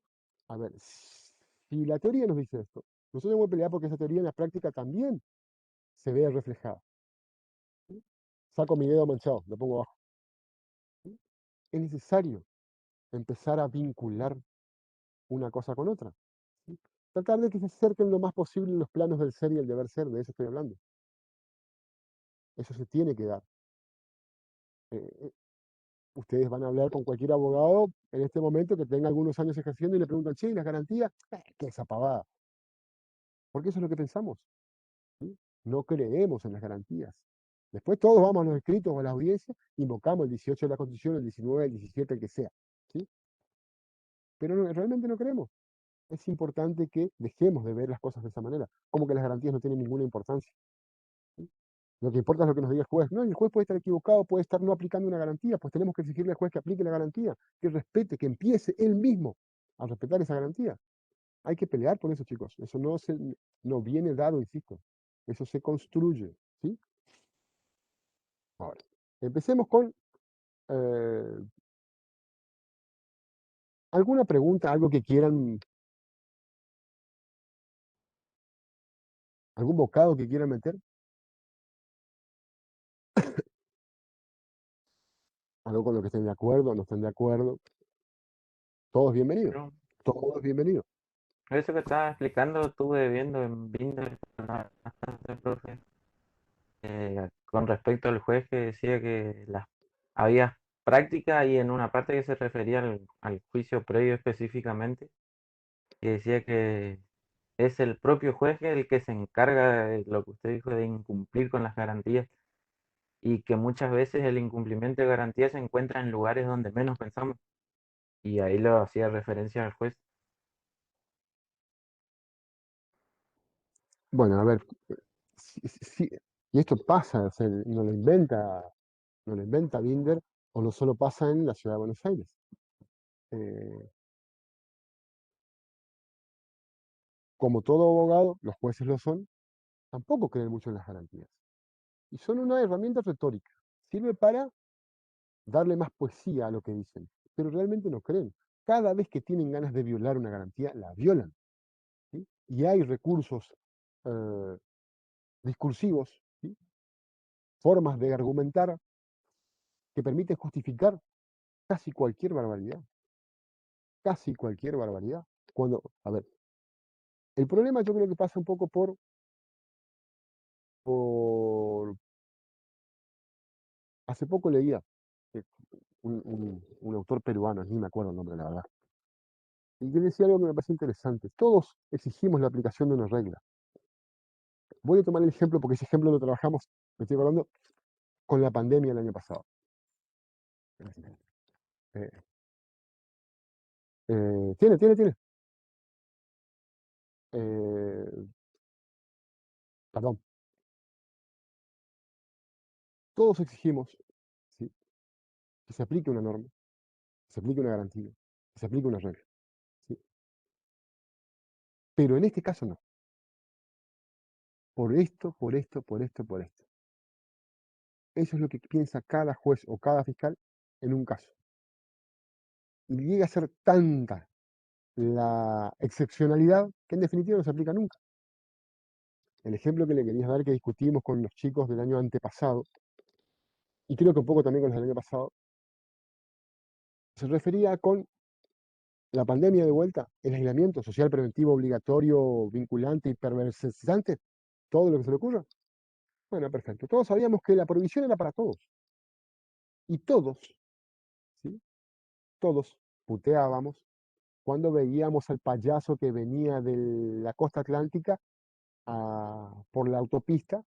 A ver, si la teoría nos dice esto, nosotros tenemos que pelear porque esa teoría en la práctica también se vea reflejada. ¿Sí? Saco mi dedo manchado, lo pongo abajo. ¿Sí? Es necesario empezar a vincular una cosa con otra. ¿Sí? Tratar de que se acerquen lo más posible los planos del ser y el deber ser, de eso estoy hablando. Eso se tiene que dar. Eh, eh, Ustedes van a hablar con cualquier abogado en este momento que tenga algunos años ejerciendo y le preguntan, che, ¿y las garantías? ¿Qué esa pavada? Porque eso es lo que pensamos. ¿Sí? No creemos en las garantías. Después todos vamos a los escritos o a las audiencias, invocamos el 18 de la Constitución, el 19, el 17, el que sea. ¿Sí? Pero realmente no creemos. Es importante que dejemos de ver las cosas de esa manera, como que las garantías no tienen ninguna importancia. ¿Sí? Lo que importa es lo que nos diga el juez. No, el juez puede estar equivocado, puede estar no aplicando una garantía, pues tenemos que exigirle al juez que aplique la garantía, que respete, que empiece él mismo a respetar esa garantía. Hay que pelear por eso, chicos. Eso no viene dado, insisto. Eso se construye. ¿Sí? Ahora, empecemos con eh, alguna pregunta, algo que quieran, algún bocado que quieran meter, algo con lo que estén de acuerdo, no estén de acuerdo. Todos bienvenidos. Pero Todos bienvenidos. eso que estaba explicando, estuve viendo en Binder bastante, profe, con respecto al juez que decía que había práctica y en una parte que se refería al juicio previo específicamente, que decía que es el propio juez el que se encarga de lo que usted dijo de incumplir con las garantías y que muchas veces el incumplimiento de garantías se encuentra en lugares donde menos pensamos. Y ahí lo hacía referencia al juez. Bueno, a ver, y esto pasa, o sea, no lo inventa Binder, o no solo pasa en la ciudad de Buenos Aires. Eh, Como todo abogado, los jueces lo son, tampoco creen mucho en las garantías. Y son una herramienta retórica. Sirve para darle más poesía a lo que dicen, pero realmente no creen. Cada vez que tienen ganas de violar una garantía, la violan. ¿Sí? Y hay recursos eh, discursivos, ¿sí? Formas de argumentar que permiten justificar casi cualquier barbaridad. Casi cualquier barbaridad. A ver, el problema yo creo que pasa un poco por hace poco leía eh, un autor peruano, ni me acuerdo el nombre, la verdad, y que decía algo que me parece interesante. Todos exigimos la aplicación de una regla. Voy a tomar el ejemplo porque ese ejemplo lo trabajamos, me estoy hablando, con la pandemia el año pasado. Eh, tiene. Eh, Perdón. Todos exigimos, ¿sí? que se aplique una norma, que se aplique una garantía, que se aplique una regla. ¿Sí? Pero en este caso no. Por esto, por esto, por esto, por esto. Eso es lo que piensa cada juez o cada fiscal en un caso. Y llega a ser tanta la excepcionalidad que en definitiva no se aplica nunca. El ejemplo que le quería dar que discutimos con los chicos del año antepasado, y creo que un poco también con los del año pasado, se refería con la pandemia de vuelta, el aislamiento social preventivo obligatorio, vinculante y perversizante, todo lo que se le ocurra. Bueno, perfecto. Todos sabíamos que la prohibición era para todos. Y todos, ¿sí? Todos puteábamos cuando veíamos al payaso que venía de la costa atlántica por la autopista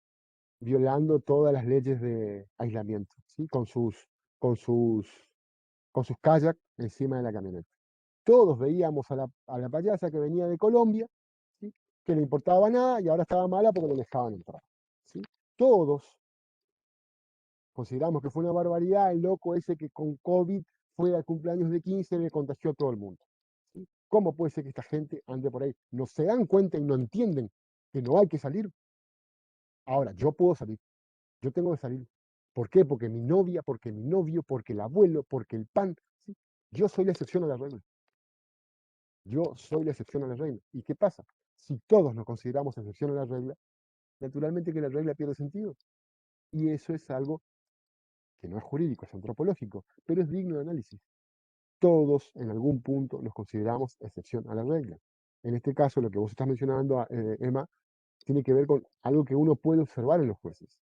violando todas las leyes de aislamiento, ¿sí? Con sus, con sus kayaks encima de la camioneta. Todos veíamos a la payasa que venía de Colombia, ¿sí? Que le importaba nada y ahora estaba mala porque no le dejaban entrar. ¿Sí? Todos consideramos que fue una barbaridad el loco ese que con COVID fue al cumpleaños de 15 y le contagió a todo el mundo. ¿Sí? ¿Cómo puede ser que esta gente ande por ahí? No se dan cuenta y no entienden que no hay que salir. Ahora, yo puedo salir, yo tengo que salir. ¿Por qué? Porque mi novia, porque mi novio, porque el abuelo, porque el pan. ¿Sí? Yo soy la excepción a la regla. Yo soy la excepción a la regla. ¿Y qué pasa? Si todos nos consideramos excepción a la regla, naturalmente que la regla pierde sentido. Y eso es algo que no es jurídico, es antropológico, pero es digno de análisis. Todos en algún punto nos consideramos excepción a la regla. En este caso, lo que vos estás mencionando, Emma, tiene que ver con algo que uno puede observar en los jueces.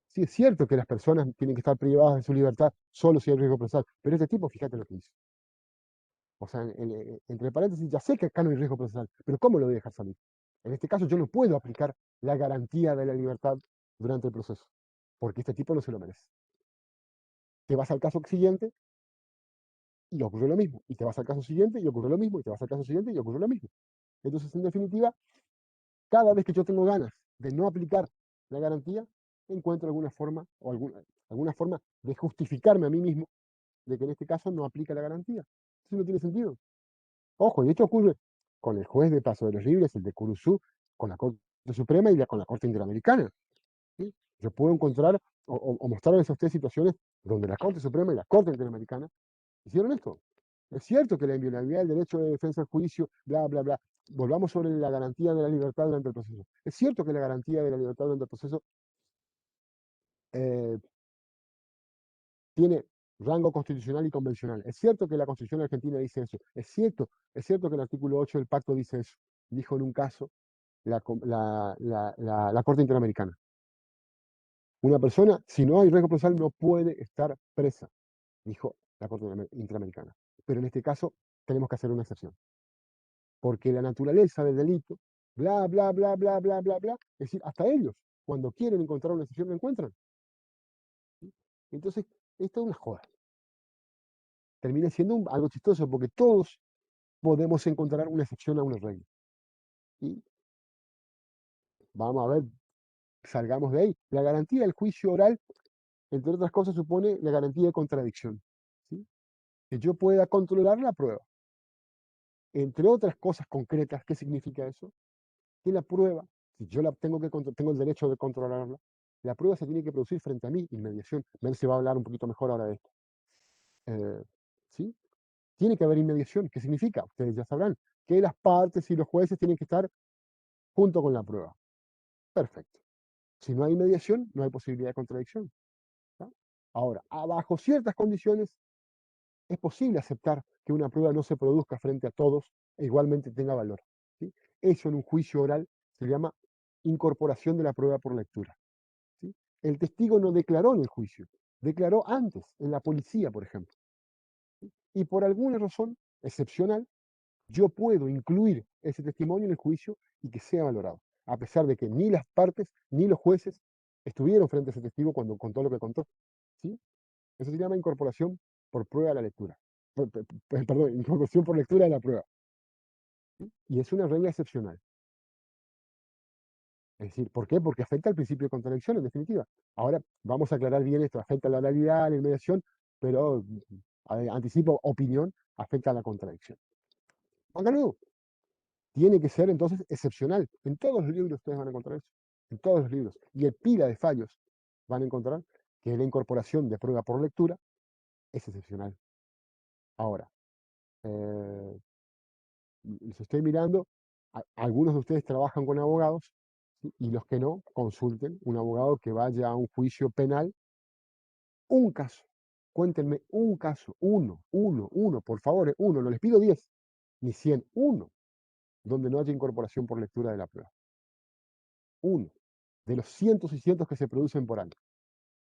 Sí, es cierto que las personas tienen que estar privadas de su libertad solo si hay riesgo procesal, pero este tipo, fíjate lo que hizo. O sea, entre paréntesis, ya sé que acá no hay riesgo procesal, pero ¿cómo lo voy a dejar salir? En este caso yo no puedo aplicar la garantía de la libertad durante el proceso, porque este tipo no se lo merece. Te vas al caso siguiente y ocurre lo mismo, y te vas al caso siguiente y ocurre lo mismo, y te vas al caso siguiente y ocurre lo mismo. Entonces, en definitiva, cada vez que yo tengo ganas de no aplicar la garantía, encuentro alguna forma o alguna forma de justificarme a mí mismo de que en este caso no aplica la garantía. Eso no tiene sentido. Ojo, y esto ocurre con el juez de Paso de los Libres, el de Curuzú, con la Corte Suprema y con la Corte Interamericana. ¿Sí? Yo puedo encontrar o mostrarles a ustedes situaciones donde la Corte Suprema y la Corte Interamericana hicieron esto. Es cierto que la inviolabilidad del derecho de defensa al juicio, bla, bla, bla. Volvamos sobre la garantía de la libertad durante el proceso. Es cierto que la garantía de la libertad durante el proceso eh, tiene rango constitucional y convencional. Es cierto que la Constitución argentina dice eso. Es cierto que el artículo 8 del pacto dice eso. Dijo en un caso la Corte Interamericana. Una persona, si no hay riesgo procesal, no puede estar presa, dijo la Corte Interamericana. Pero en este caso tenemos que hacer una excepción. Porque la naturaleza del delito, bla, bla, bla, bla, bla, bla, bla, es decir, hasta ellos, cuando quieren encontrar una excepción, la encuentran. ¿Sí? Entonces, esto es una joda. Termina siendo algo chistoso porque todos podemos encontrar una excepción a una regla. Y vamos a ver, salgamos de ahí. La garantía del juicio oral, entre otras cosas, supone la garantía de contradicción. ¿Sí? Que yo pueda controlar la prueba. Entre otras cosas concretas, ¿qué significa eso? Que la prueba, si yo la tengo tengo el derecho de controlarla, la prueba se tiene que producir frente a mí, inmediación. Ben se va a hablar un poquito mejor ahora de esto. ¿Sí? Tiene que haber inmediación. ¿Qué significa? Ustedes ya sabrán que las partes y los jueces tienen que estar junto con la prueba. Perfecto. Si no hay mediación, no hay posibilidad de contradicción. ¿Tá? Ahora, bajo ciertas condiciones, es posible aceptar que una prueba no se produzca frente a todos e igualmente tenga valor. ¿Sí? Eso en un juicio oral se llama incorporación de la prueba por lectura. ¿Sí? El testigo no declaró en el juicio, declaró antes, en la policía, por ejemplo. ¿Sí? Y por alguna razón excepcional, yo puedo incluir ese testimonio en el juicio y que sea valorado, a pesar de que ni las partes ni los jueces estuvieron frente a ese testigo cuando contó lo que contó. ¿Sí? Eso se llama incorporación por prueba de la lectura. Perdón, incorporación por lectura de la prueba. ¿Sí? Y es una regla excepcional. Es decir, ¿por qué? Porque afecta al principio de contradicción, en definitiva. Ahora vamos a aclarar bien esto, afecta a la oralidad, a la inmediación. pero anticipo opinión, afecta a la contradicción. Acá no, tiene que ser entonces excepcional. En todos los libros ustedes van a encontrar eso, en todos los libros. Y el pila de fallos van a encontrar que la incorporación de prueba por lectura es excepcional. Ahora, les estoy mirando, algunos de ustedes trabajan con abogados, ¿sí? Y los que no, consulten un abogado que vaya a un juicio penal. Un caso, cuéntenme un caso, uno, por favor, uno, no les pido 10, ni 100, uno, donde no haya incorporación por lectura de la prueba. Uno, de los cientos y cientos que se producen por año.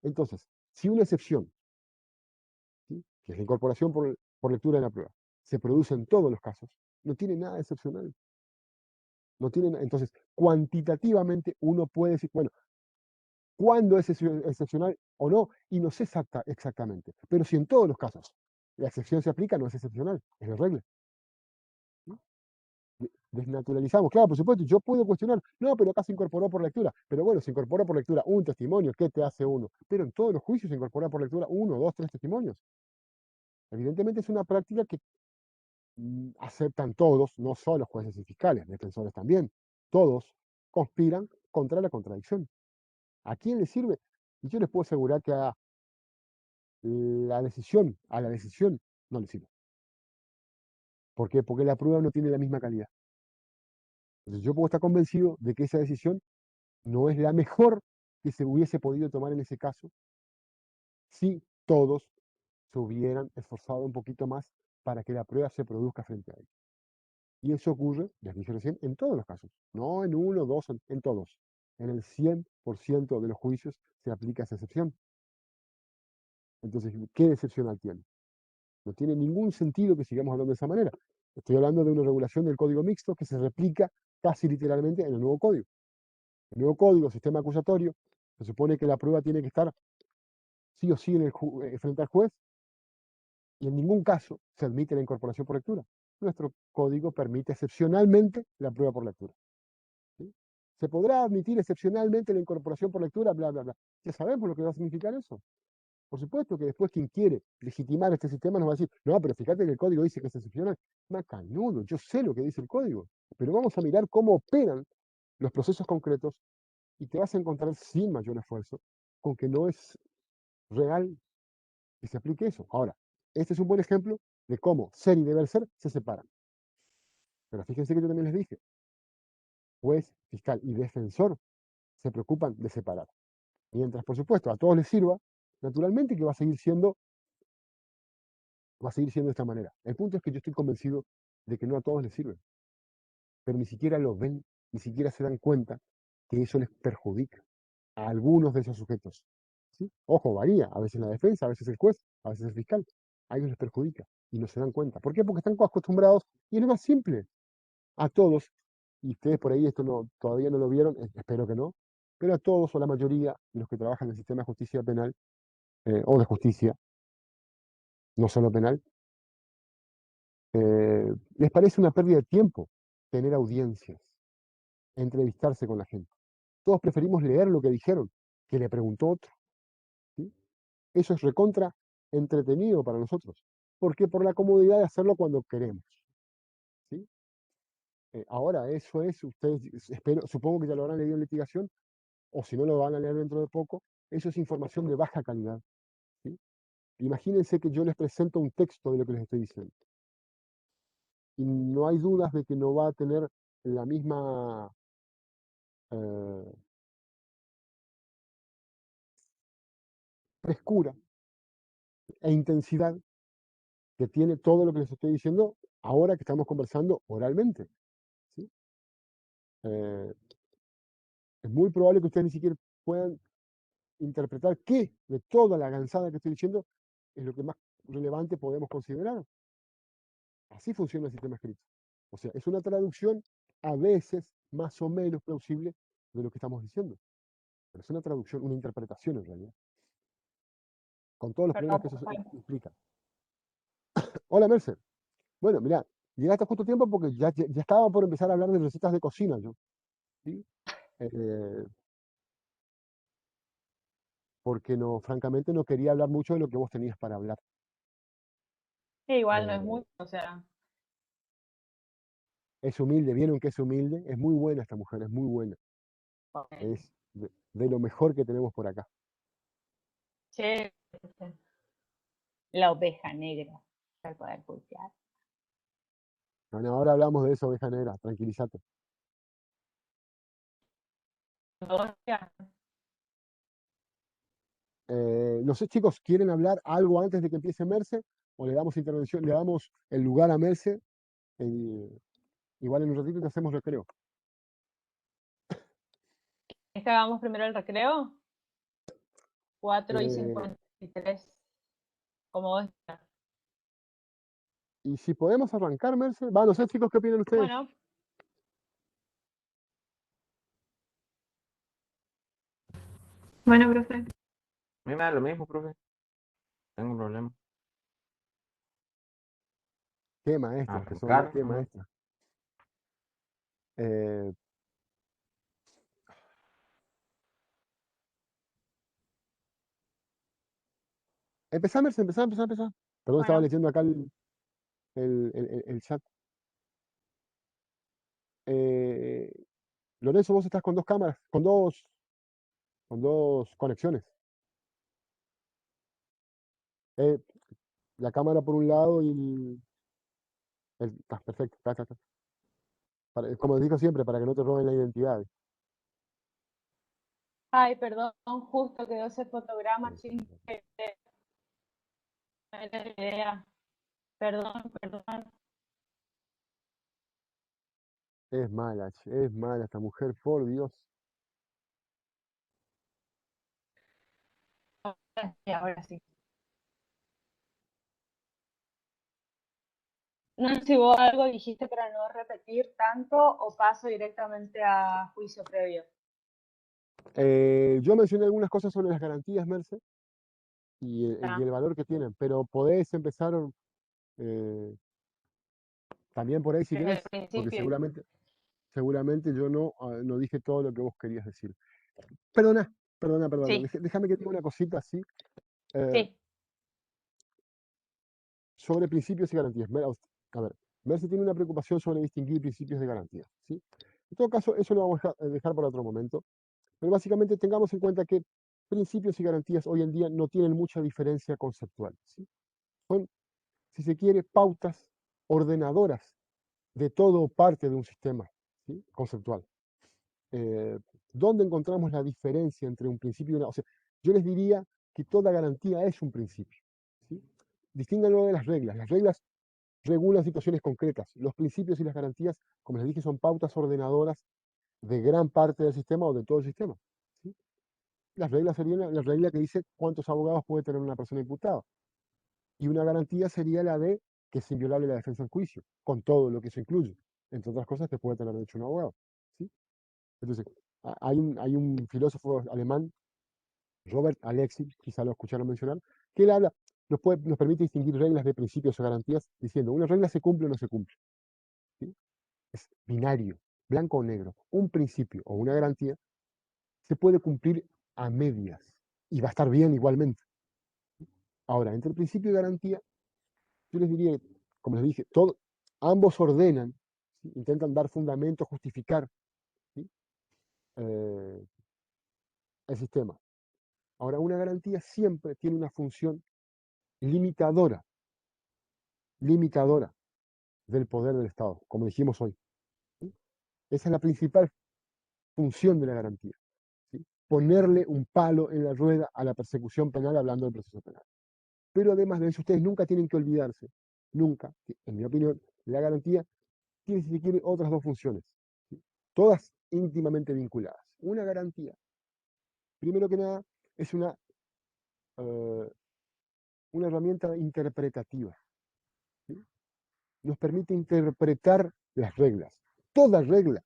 Entonces, si una excepción, ¿sí?, que es la incorporación por lectura de la prueba, se produce en todos los casos, no tiene nada excepcional. No tiene, entonces, cuantitativamente uno puede decir, bueno, ¿cuándo es excepcional o no? Y no sé exactamente. Pero si en todos los casos la excepción se aplica, no es excepcional, es la regla. ¿No? Desnaturalizamos. Claro, por supuesto, yo puedo cuestionar, no, pero acá se incorporó por lectura. Pero bueno, se incorporó por lectura un testimonio, ¿qué te hace uno? Pero en todos los juicios se incorpora por lectura uno, dos, tres testimonios. Evidentemente es una práctica que aceptan todos, no solo jueces y fiscales, defensores también. Todos conspiran contra la contradicción. ¿A quién le sirve? Y yo les puedo asegurar que a la decisión no le sirve. ¿Por qué? Porque la prueba no tiene la misma calidad. Entonces yo puedo estar convencido de que esa decisión no es la mejor que se hubiese podido tomar en ese caso si todos se hubieran esforzado un poquito más para que la prueba se produzca frente a ellos. Y eso ocurre, les dije recién, en todos los casos. No en uno, dos, en todos. En el 100% de los juicios se aplica esa excepción. Entonces, ¿qué excepcional tiene? No tiene ningún sentido que sigamos hablando de esa manera. Estoy hablando de una regulación del código mixto que se replica casi literalmente en el nuevo código. El nuevo código, sistema acusatorio, se supone que la prueba tiene que estar sí o sí frente al juez y en ningún caso se admite la incorporación por lectura. Nuestro código permite excepcionalmente la prueba por lectura. ¿Sí? Se podrá admitir excepcionalmente la incorporación por lectura, bla, bla, bla. Ya sabemos lo que va a significar eso. Por supuesto que después quien quiere legitimar este sistema nos va a decir, no, pero fíjate que el código dice que es excepcional. Macanudo, yo sé lo que dice el código, pero vamos a mirar cómo operan los procesos concretos y te vas a encontrar sin mayor esfuerzo con que no es real que se aplique eso. Ahora, este es un buen ejemplo de cómo ser y deber ser se separan. Pero fíjense que yo también les dije, juez, fiscal y defensor se preocupan de separar. Mientras, por supuesto, a todos les sirva, naturalmente que va a seguir siendo de esta manera. El punto es que yo estoy convencido de que no a todos les sirve, pero ni siquiera lo ven, ni siquiera se dan cuenta que eso les perjudica a algunos de esos sujetos. ¿Sí? Ojo, varía, a veces la defensa, a veces el juez, a veces el fiscal, a ellos les perjudica y no se dan cuenta. ¿Por qué? Porque están acostumbrados, y es lo más simple, a todos, y ustedes por ahí esto todavía no lo vieron, espero que no, pero a todos o la mayoría de los que trabajan en el sistema de justicia penal o de justicia, no solo penal, les parece una pérdida de tiempo tener audiencias, entrevistarse con la gente. Todos preferimos leer lo que dijeron, que le preguntó otro. ¿Sí? Eso es recontra entretenido para nosotros. ¿Por qué? Por la comodidad de hacerlo cuando queremos. ¿Sí? Ahora, eso es, ustedes, supongo que ya lo habrán leído en litigación, o si no lo van a leer dentro de poco, eso es información de baja calidad. ¿Sí? Imagínense que yo les presento un texto de lo que les estoy diciendo. Y no hay dudas de que no va a tener la misma frescura e intensidad que tiene todo lo que les estoy diciendo ahora que estamos conversando oralmente. ¿Sí? Es muy probable que ustedes ni siquiera puedan interpretar qué de toda la gansada que estoy diciendo es lo que más relevante podemos considerar. Así funciona el sistema escrito. O sea, es una traducción a veces más o menos plausible de lo que estamos diciendo. Pero es una traducción, una interpretación en realidad. Con todos los problemas que eso implica. Hola, Mercer. Bueno, mira, llegaste justo a tiempo porque ya estaba por empezar a hablar de recetas de cocina yo. ¿Sí? porque no, francamente no quería hablar mucho de lo que vos tenías para hablar. Igual no es Eh, mucho, o sea, es humilde, vieron que es humilde, es muy buena esta mujer, es muy buena, bueno, es de lo mejor que tenemos por acá. che, la oveja negra del Poder Judicial. Bueno, ahora hablamos de eso, oveja negra, tranquilízate. No sé, chicos, ¿quieren hablar algo antes de que empiece Merce? ¿O le damos intervención, le damos el lugar a Merce? Igual en un ratito te hacemos recreo. ¿Es que hagamos primero el recreo? 4:53. Como vos quieras. Y si podemos arrancar, Merce. Va, no sé, chicos, ¿qué opinan ustedes? Bueno, Bueno, profe. A mí me da lo mismo, profe. Tengo un problema. Qué maestras que son, Arrancar, qué nomás. maestras. Eh, empezá, Merce, empezá. Perdón, estaba bueno. leyendo acá el chat. Eh, Lorenzo, vos estás con dos cámaras, con dos conexiones. Eh, la cámara por un lado y perfecto. Está. Como digo siempre, para que no te roben la identidad. Ay, perdón, justo quedó ese fotograma sin que me dé la idea. Perdón. Es mala, che, es mala esta mujer, por Dios. Ahora sí. No sé si vos algo dijiste para no repetir tanto o paso directamente a juicio previo. Yo mencioné algunas cosas sobre las garantías, Merce, y Ah, el valor que tienen, pero podés empezar también por ahí si desde querés, el porque principio. seguramente yo no dije todo lo que vos querías decir. Perdona. Sí, Déjame que diga una cosita así eh, sí. sobre principios y garantías. A ver, Merce tiene una preocupación sobre distinguir principios de garantías, ¿sí? En todo caso, eso lo vamos a dejar para otro momento. Pero básicamente tengamos en cuenta que principios y garantías hoy en día no tienen mucha diferencia conceptual, ¿sí? Son, si se quiere, pautas ordenadoras de todo o parte de un sistema, ¿sí? Conceptual. Eh, ¿Dónde encontramos la diferencia entre un principio y una? O sea, yo les diría que toda garantía es un principio, ¿sí? Distínganlo de las reglas. Las reglas regulan situaciones concretas. Los principios y las garantías, como les dije, son pautas ordenadoras de gran parte del sistema o de todo el sistema, ¿sí? Las reglas serían la regla que dice cuántos abogados puede tener una persona imputada. Y una garantía sería la de que es inviolable la defensa en juicio, con todo lo que eso incluye. Entre otras cosas, que puede tener derecho un abogado, ¿sí? Entonces, hay un filósofo alemán, Robert Alexi, quizá lo escucharon mencionar, que él habla, nos permite distinguir reglas de principios o garantías diciendo, una regla se cumple o no se cumple, ¿sí? Es binario, blanco o negro. Un principio o una garantía se puede cumplir a medias y va a estar bien igualmente. Ahora, entre principio y garantía, yo les diría, como les dije, ambos ordenan, ¿sí? Intentan dar fundamento, justificar, ¿sí? Eh, el sistema. Ahora, una garantía siempre tiene una función limitadora, limitadora del poder del Estado, como dijimos hoy, ¿sí? Esa es la principal función de la garantía, ¿sí? Ponerle un palo en la rueda a la persecución penal hablando del proceso penal. Pero además de eso, ustedes nunca tienen que olvidarse, nunca, en mi opinión, la garantía tiene, si se quiere, otras dos funciones, ¿sí? Todas íntimamente vinculadas. Una garantía, primero que nada, es eh, una herramienta interpretativa, ¿sí? Nos permite interpretar las reglas. Toda regla,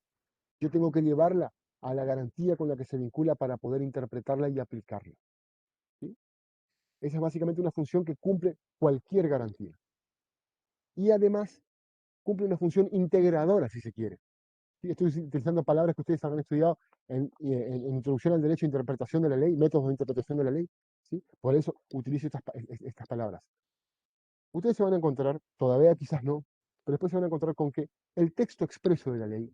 yo tengo que llevarla a la garantía con la que se vincula para poder interpretarla y aplicarla, ¿sí? Esa es básicamente una función que cumple cualquier garantía. Y además cumple una función integradora, si se quiere. Sí, estoy utilizando palabras que ustedes habrán estudiado en Introducción al Derecho e Interpretación de la Ley, métodos de interpretación de la ley, ¿sí? Por eso utilizo estas palabras. Ustedes se van a encontrar, todavía quizás no, pero después se van a encontrar con que el texto expreso de la ley,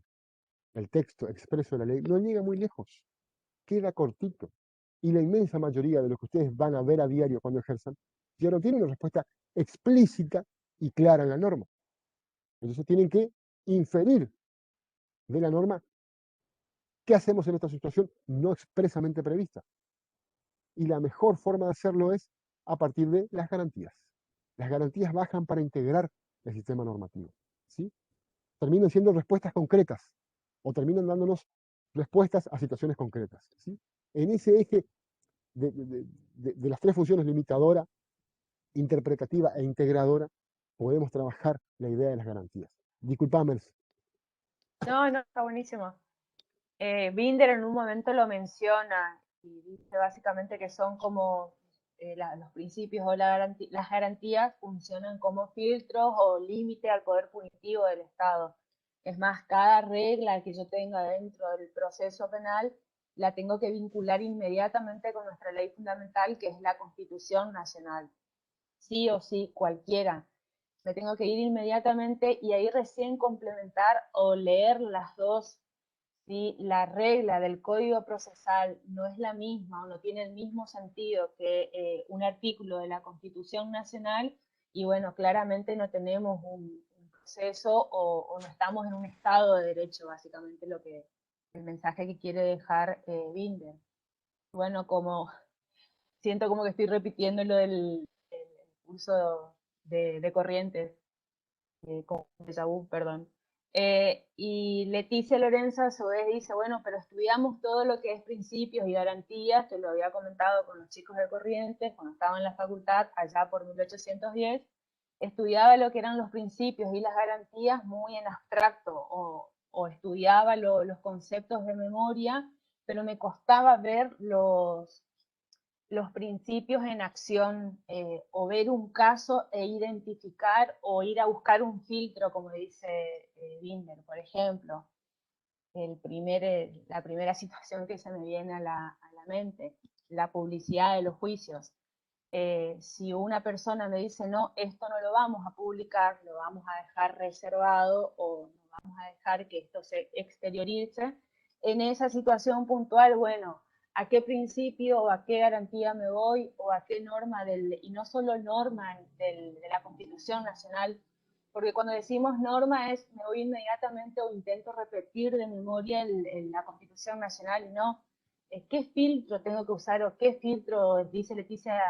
no llega muy lejos, queda cortito. Y la inmensa mayoría de lo que ustedes van a ver a diario cuando ejerzan, ya no tienen una respuesta explícita y clara en la norma. Entonces tienen que inferir de la norma qué hacemos en esta situación no expresamente prevista. Y la mejor forma de hacerlo es a partir de las garantías. Las garantías bajan para integrar el sistema normativo, ¿sí? Terminan siendo respuestas concretas o terminan dándonos respuestas a situaciones concretas, ¿sí? En ese eje de las tres funciones, limitadora, interpretativa e integradora, podemos trabajar la idea de las garantías. Disculpame. No, no, está buenísimo. Binder en un momento lo menciona y dice básicamente que son como los principios o las garantías funcionan como filtros o límite al poder punitivo del Estado. Es más, cada regla que yo tenga dentro del proceso penal la tengo que vincular inmediatamente con nuestra ley fundamental, que es la Constitución Nacional. Sí o sí, cualquiera. Me tengo que ir inmediatamente y ahí recién complementar o leer las dos. Si la regla del Código Procesal no es la misma o no tiene el mismo sentido que un artículo de la Constitución Nacional, y bueno, claramente no tenemos un proceso o no estamos en un estado de derecho, básicamente el mensaje que quiere dejar Binder. Bueno, como siento como que estoy repitiendo lo del curso de Corrientes, como déjà vu, perdón. Y Leticia Lorenzo a su vez dice, bueno, pero estudiamos todo lo que es principios y garantías, que lo había comentado con los chicos de Corrientes cuando estaba en la facultad, allá por 1810, estudiaba lo que eran los principios y las garantías muy en abstracto, o estudiaba los conceptos de memoria, pero me costaba ver los principios en acción, o ver un caso e identificar o ir a buscar un filtro, como dice Binder, por ejemplo. La primera situación que se me viene a la mente, la publicidad de los juicios. Si una persona me dice, no, esto no lo vamos a publicar, lo vamos a dejar reservado o no vamos a dejar que esto se exteriorice, en esa situación puntual, bueno, ¿a qué principio o a qué garantía me voy o a qué norma y no solo norma de la Constitución Nacional? Porque cuando decimos norma me voy inmediatamente o intento repetir de memoria la Constitución Nacional y no, ¿qué filtro tengo que usar o qué filtro, dice Leticia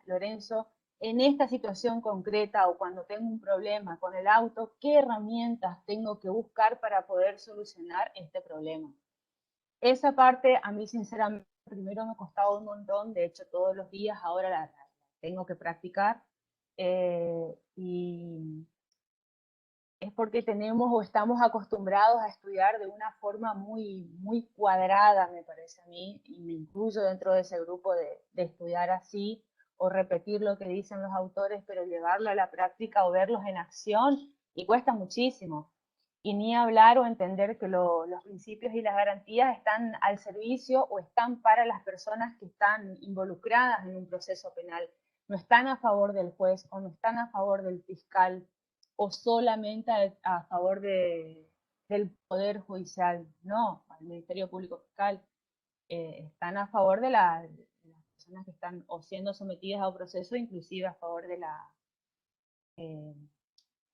Lorenzo, en esta situación concreta o cuando tengo un problema con el auto, qué herramientas tengo que buscar para poder solucionar este problema? Esa parte a mí sinceramente primero me costaba un montón, de hecho todos los días ahora la tengo que practicar, y es porque tenemos o estamos acostumbrados a estudiar de una forma muy, muy cuadrada, me parece a mí, y me incluyo dentro de ese grupo de estudiar así, o repetir lo que dicen los autores, pero llevarlo a la práctica o verlos en acción, y cuesta muchísimo. Y ni hablar o entender que los principios y las garantías están al servicio o están para las personas que están involucradas en un proceso penal. No están a favor del juez o no están a favor del fiscal o solamente a favor del Poder Judicial. No, al Ministerio Público Fiscal. Están a favor de las personas que están o siendo sometidas a un proceso, inclusive a favor de la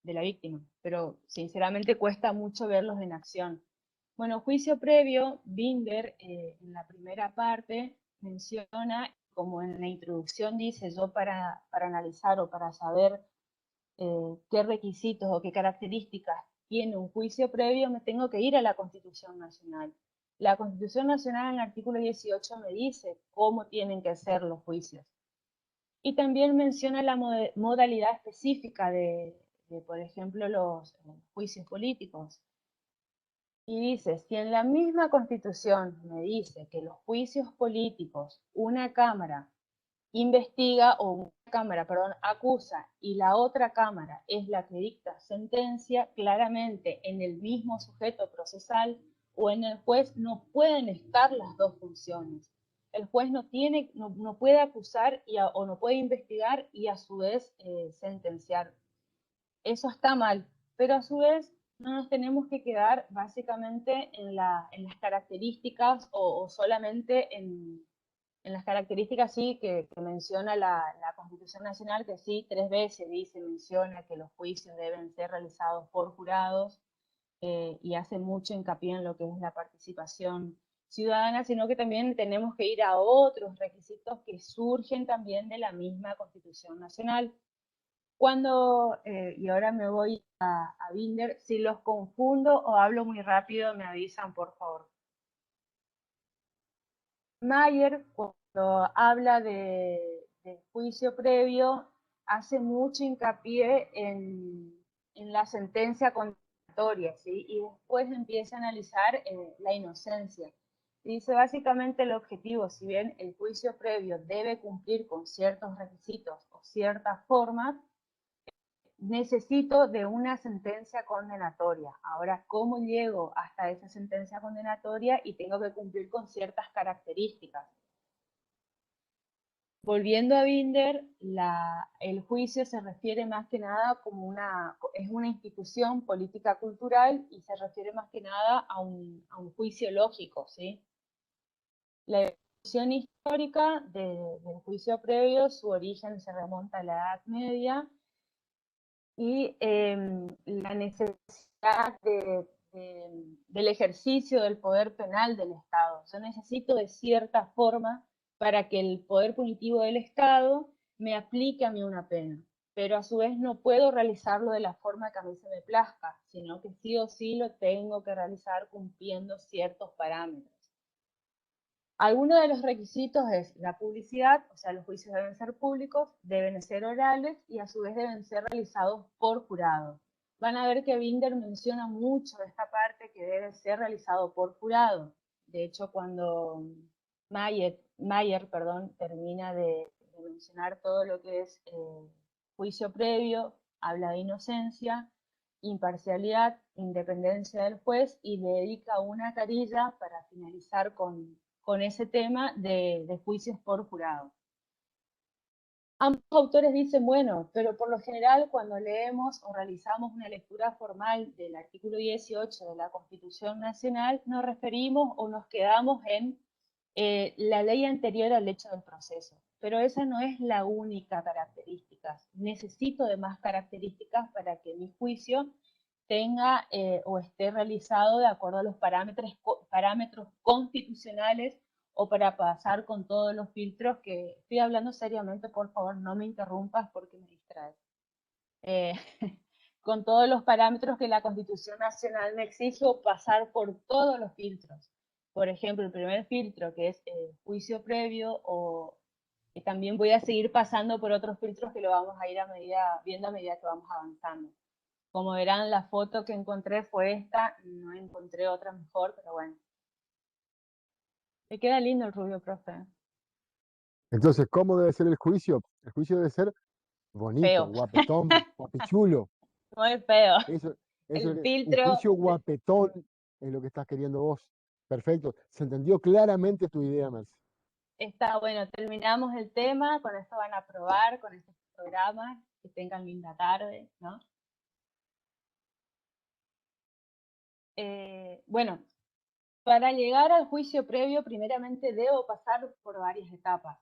víctima. Pero sinceramente cuesta mucho verlos en acción. Bueno, juicio previo, Binder en la primera parte menciona, como en la introducción dice, yo para analizar o para saber qué requisitos o qué características tiene un juicio previo, me tengo que ir a la Constitución Nacional. La Constitución Nacional en el artículo 18 me dice cómo tienen que ser los juicios. Y también menciona la modalidad específica por ejemplo, los juicios políticos. Y dice, si en la misma Constitución me dice que los juicios políticos, una Cámara investiga, o una cámara, perdón, acusa, y la otra cámara es la que dicta sentencia, claramente en el mismo sujeto procesal o en el juez no pueden estar las dos funciones. El juez no puede acusar o no puede investigar y a su vez sentenciar. Eso está mal, pero a su vez no nos tenemos que quedar básicamente en las características o solamente en las características sí que menciona la Constitución Nacional, que sí, 3 veces menciona que los juicios deben ser realizados por jurados, y hace mucho hincapié en lo que es la participación ciudadana, sino que también tenemos que ir a otros requisitos que surgen también de la misma Constitución Nacional. Y ahora me voy a Binder, si los confundo o hablo muy rápido, me avisan, por favor. Mayer, cuando habla de juicio previo, hace mucho hincapié en la sentencia condenatoria, ¿sí? Y después empieza a analizar la inocencia. Dice básicamente el objetivo, si bien el juicio previo debe cumplir con ciertos requisitos o ciertas formas, necesito de una sentencia condenatoria. Ahora, ¿cómo llego hasta esa sentencia condenatoria? Y tengo que cumplir con ciertas características. Volviendo a Binder, el juicio se refiere más que nada es una institución política cultural y se refiere más que nada a un juicio lógico, ¿sí? La evolución histórica del juicio previo, su origen se remonta a la Edad Media, y la necesidad del ejercicio del poder penal del Estado. Yo necesito de cierta forma para que el poder punitivo del Estado me aplique a mí una pena, pero a su vez no puedo realizarlo de la forma que a mí se me plazca, sino que sí o sí lo tengo que realizar cumpliendo ciertos parámetros. Algunos de los requisitos es la publicidad, o sea, los juicios deben ser públicos, deben ser orales y a su vez deben ser realizados por jurado. Van a ver que Binder menciona mucho de esta parte que debe ser realizado por jurado. De hecho, cuando Mayer termina de mencionar todo lo que es juicio previo, habla de inocencia, imparcialidad, independencia del juez y le dedica una carilla para finalizar con ese tema de juicios por jurado. Ambos autores dicen, bueno, pero por lo general cuando leemos o realizamos una lectura formal del artículo 18 de la Constitución Nacional, nos referimos o nos quedamos en la ley anterior al hecho del proceso. Pero esa no es la única característica. Necesito de más características para que mi juicio tenga o esté realizado de acuerdo a los parámetros constitucionales o para pasar con todos los filtros que estoy hablando seriamente, por favor, no me interrumpas porque me distraes. Con todos los parámetros que la Constitución Nacional me exige o pasar por todos los filtros. Por ejemplo, el primer filtro, que es juicio previo, o también voy a seguir pasando por otros filtros que lo vamos a ir viendo a medida que vamos avanzando. Como verán, la foto que encontré fue esta, no encontré otra mejor, pero bueno. Me queda lindo el rubio, profe. Entonces, ¿cómo debe ser el juicio? El juicio debe ser bonito, Feo. guapetón, guapichulo. Muy feo. Eso El es un filtro juicio guapetón es lo que estás queriendo vos. Perfecto. Se entendió claramente tu idea, Merce. está bueno. Terminamos el tema, con esto van a probar con este programa. Que tengan linda tarde, ¿no? Bueno, para llegar al juicio previo, primeramente debo pasar por varias etapas.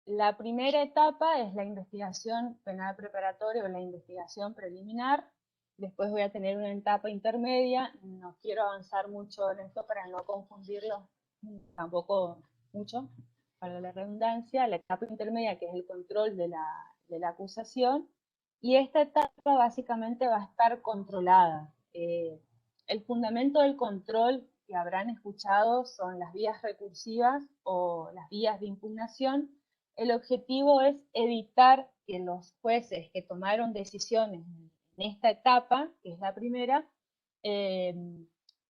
La primera etapa es la investigación penal preparatoria o la investigación preliminar. Después voy a tener una etapa intermedia. No quiero avanzar mucho en esto para no confundirlo tampoco mucho, para la redundancia. La etapa intermedia, que es el control de la acusación. Y esta etapa básicamente va a estar controlada. El fundamento del control que habrán escuchado son las vías recursivas o las vías de impugnación. El objetivo es evitar que los jueces que tomaron decisiones en esta etapa, que es la primera,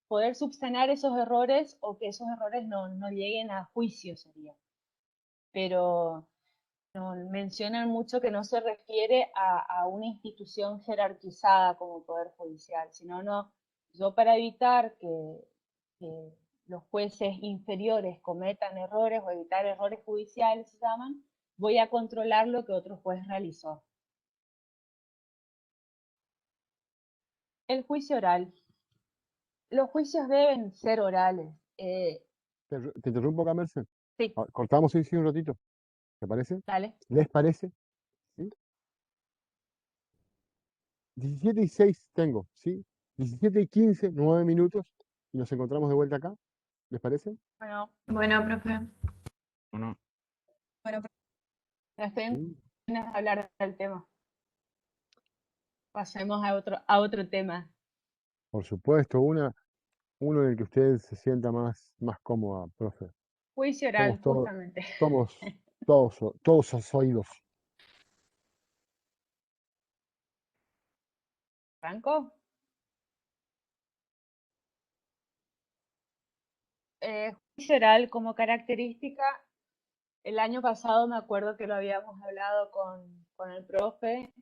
poder subsanar esos errores o que esos errores no lleguen a juicio sería. pero no, mencionan mucho que no se refiere a una institución jerarquizada como Poder Judicial, sino no, yo para evitar que los jueces inferiores cometan errores o evitar errores judiciales, se llaman, voy a controlar lo que otro juez realizó. El juicio oral. Los juicios deben ser orales. Te interrumpo acá, Merced. Sí, Cortamos sí, un ratito. ¿Te parece? dale. ¿Les parece? ¿Sí? 17 y 6 tengo, ¿sí? 17 y 15, 9 minutos, y nos encontramos de vuelta acá. ¿Les parece? Bueno, Bueno, profe. Bueno, ya estoy en Sí, ganas de hablar del tema. Pasemos a otro tema. por supuesto, uno en el que usted se sienta más cómoda, profe. Juicio oral, Somos todos, justamente. somos todos oídos. ¿Franco? Juicio oral como característica, el año pasado me acuerdo que lo habíamos hablado con el profe,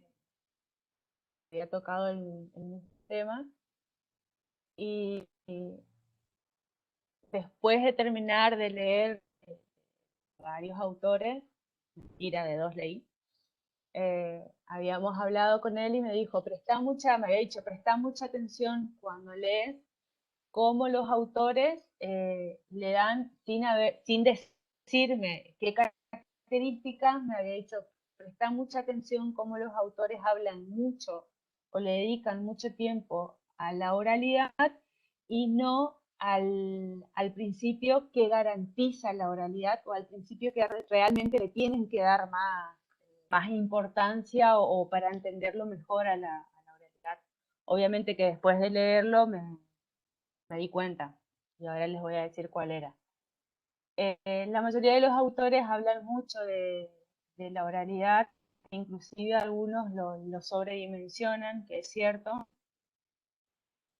había tocado el tema, y después de terminar de leer varios autores, Ira de dos leí, habíamos hablado con él y me dijo, me había dicho, presta mucha atención cuando lees cómo los autores le dan, sin decirme qué características, me había dicho, presta mucha atención cómo los autores hablan mucho o le dedican mucho tiempo a la oralidad y no al principio que garantiza la oralidad o al principio que realmente le tienen que dar más importancia o para entenderlo mejor a la oralidad. Obviamente que después de leerlo me di cuenta y ahora les voy a decir cuál era. La mayoría de los autores hablan mucho de la oralidad, inclusive algunos lo sobredimensionan, que es cierto.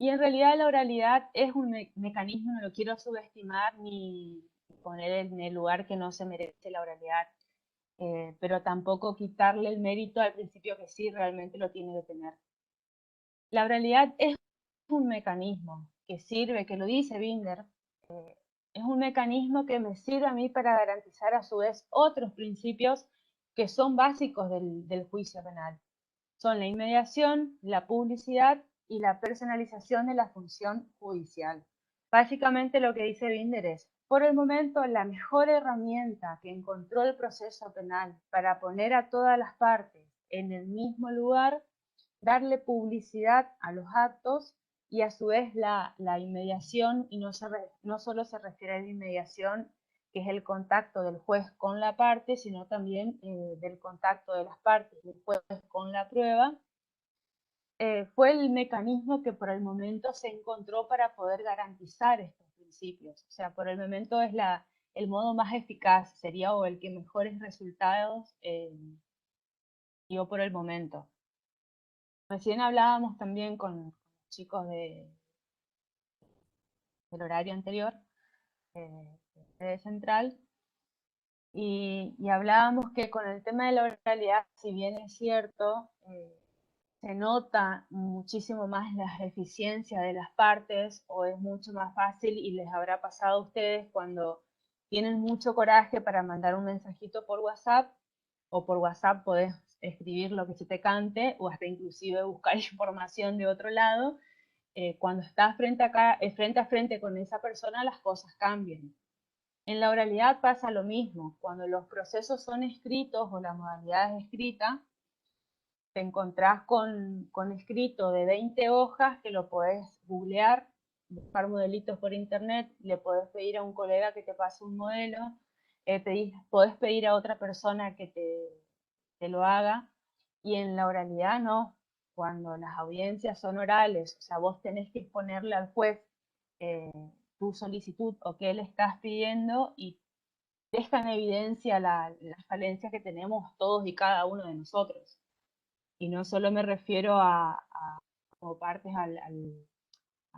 Y en realidad la oralidad es un mecanismo, no lo quiero subestimar ni poner en el lugar que no se merece la oralidad, pero tampoco quitarle el mérito al principio que sí realmente lo tiene que tener. La oralidad es un mecanismo que sirve, que lo dice Binder, es un mecanismo que me sirve a mí para garantizar a su vez otros principios que son básicos del juicio penal. Son la inmediación, la publicidad y la personalización de la función judicial. Básicamente lo que dice Binder es, por el momento, la mejor herramienta que encontró el proceso penal para poner a todas las partes en el mismo lugar, darle publicidad a los actos y a su vez la inmediación, y no solo se refiere a la inmediación, que es el contacto del juez con la parte, sino también del contacto de las partes del juez con la prueba, fue el mecanismo que por el momento se encontró para poder garantizar estos principios. O sea, por el momento es el modo más eficaz, sería o el que mejores resultados dio por el momento. Recién hablábamos también con chicos del horario anterior, de Central, y hablábamos que con el tema de la oralidad, si bien es cierto, se nota muchísimo más la eficiencia de las partes o es mucho más fácil y les habrá pasado a ustedes cuando tienen mucho coraje para mandar un mensajito por WhatsApp o por WhatsApp podés escribir lo que se te cante o hasta inclusive buscar información de otro lado. Cuando estás frente a frente con esa persona las cosas cambian. En la oralidad pasa lo mismo. Cuando los procesos son escritos o la modalidad es escrita, te encontrás con escrito de 20 hojas que lo podés googlear, buscar modelitos por internet, le podés pedir a un colega que te pase un modelo, podés pedir a otra persona que te lo haga, y en la oralidad no. Cuando las audiencias son orales, o sea, vos tenés que exponerle al juez tu solicitud o qué le estás pidiendo y deja en evidencia las falencias que tenemos todos y cada uno de nosotros. Y no solo me refiero como partes a la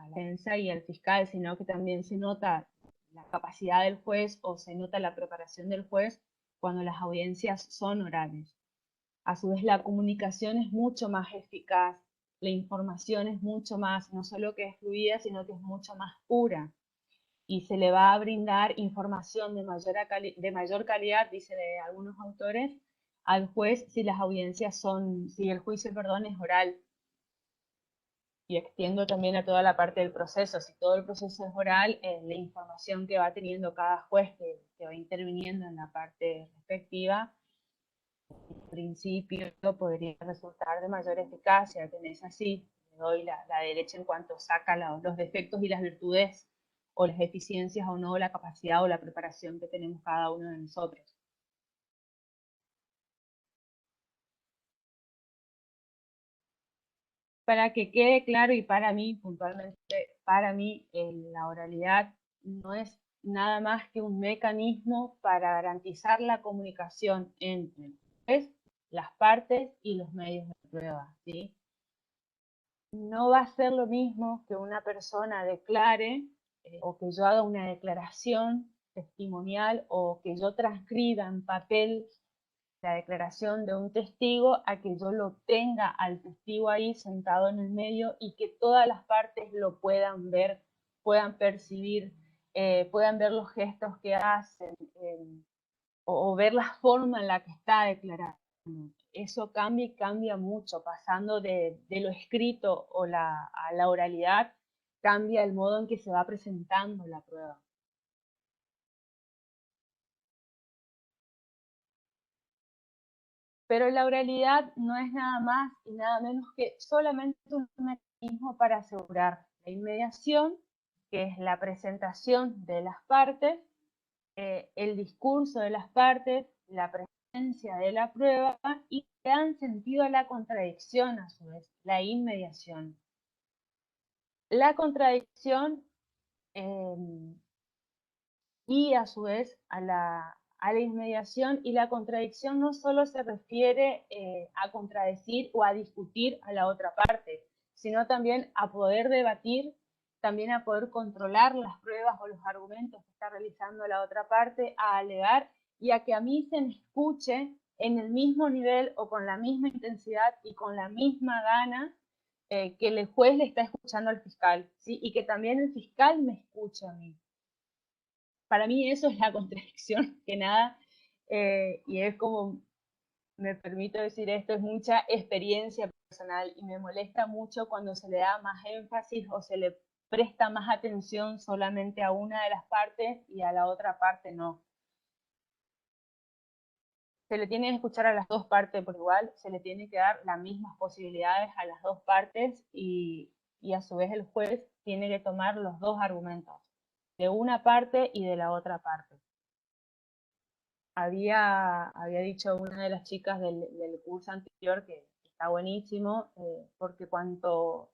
defensa y al fiscal, sino que también se nota la capacidad del juez o se nota la preparación del juez cuando las audiencias son orales. A su vez, la comunicación es mucho más eficaz, la información es mucho más, no solo que es fluida, sino que es mucho más pura. Y se le va a brindar información de mayor calidad, dicen algunos autores, al juez si las audiencias si el juicio, perdón, es oral. Y extiendo también a toda la parte del proceso. Si todo el proceso es oral, la información que va teniendo cada juez que va interviniendo en la parte respectiva, en principio podría resultar de mayor eficacia. Tenés así, le doy la derecha en cuanto saca los defectos y las virtudes, o las eficiencias o no, la capacidad o la preparación que tenemos cada uno de nosotros. Para que quede claro, y para mí, puntualmente, para mí, la oralidad no es nada más que un mecanismo para garantizar la comunicación entre las partes y los medios de prueba, ¿sí? No va a ser lo mismo que una persona declare o que yo haga una declaración testimonial o que yo transcriba en papel la declaración de un testigo a que yo lo tenga al testigo ahí sentado en el medio y que todas las partes lo puedan ver, puedan percibir, puedan ver los gestos que hacen o ver la forma en la que está declarando. Eso cambia y cambia mucho, pasando de lo escrito a la oralidad, cambia el modo en que se va presentando la prueba. Pero la oralidad no es nada más y nada menos que solamente un mecanismo para asegurar la inmediación, que es la presentación de las partes, el discurso de las partes, la presencia de la prueba y que dan sentido a la contradicción, a su vez, la inmediación. La contradicción y a su vez a la inmediación, y la contradicción no solo se refiere a contradecir o a discutir a la otra parte, sino también a poder debatir, también a poder controlar las pruebas o los argumentos que está realizando la otra parte, a alegar y a que a mí se me escuche en el mismo nivel o con la misma intensidad y con la misma gana que el juez le está escuchando al fiscal, ¿sí? Y que también el fiscal me escuche a mí. Para mí eso es la contradicción, que nada, y es como, me permito decir esto, es mucha experiencia personal y me molesta mucho cuando se le da más énfasis o se le presta más atención solamente a una de las partes y a la otra parte no. Se le tiene que escuchar a las dos partes por igual, se le tiene que dar las mismas posibilidades a las dos partes y a su vez el juez tiene que tomar los dos argumentos, de una parte y de la otra parte. Había dicho una de las chicas del curso anterior que está buenísimo, porque cuanto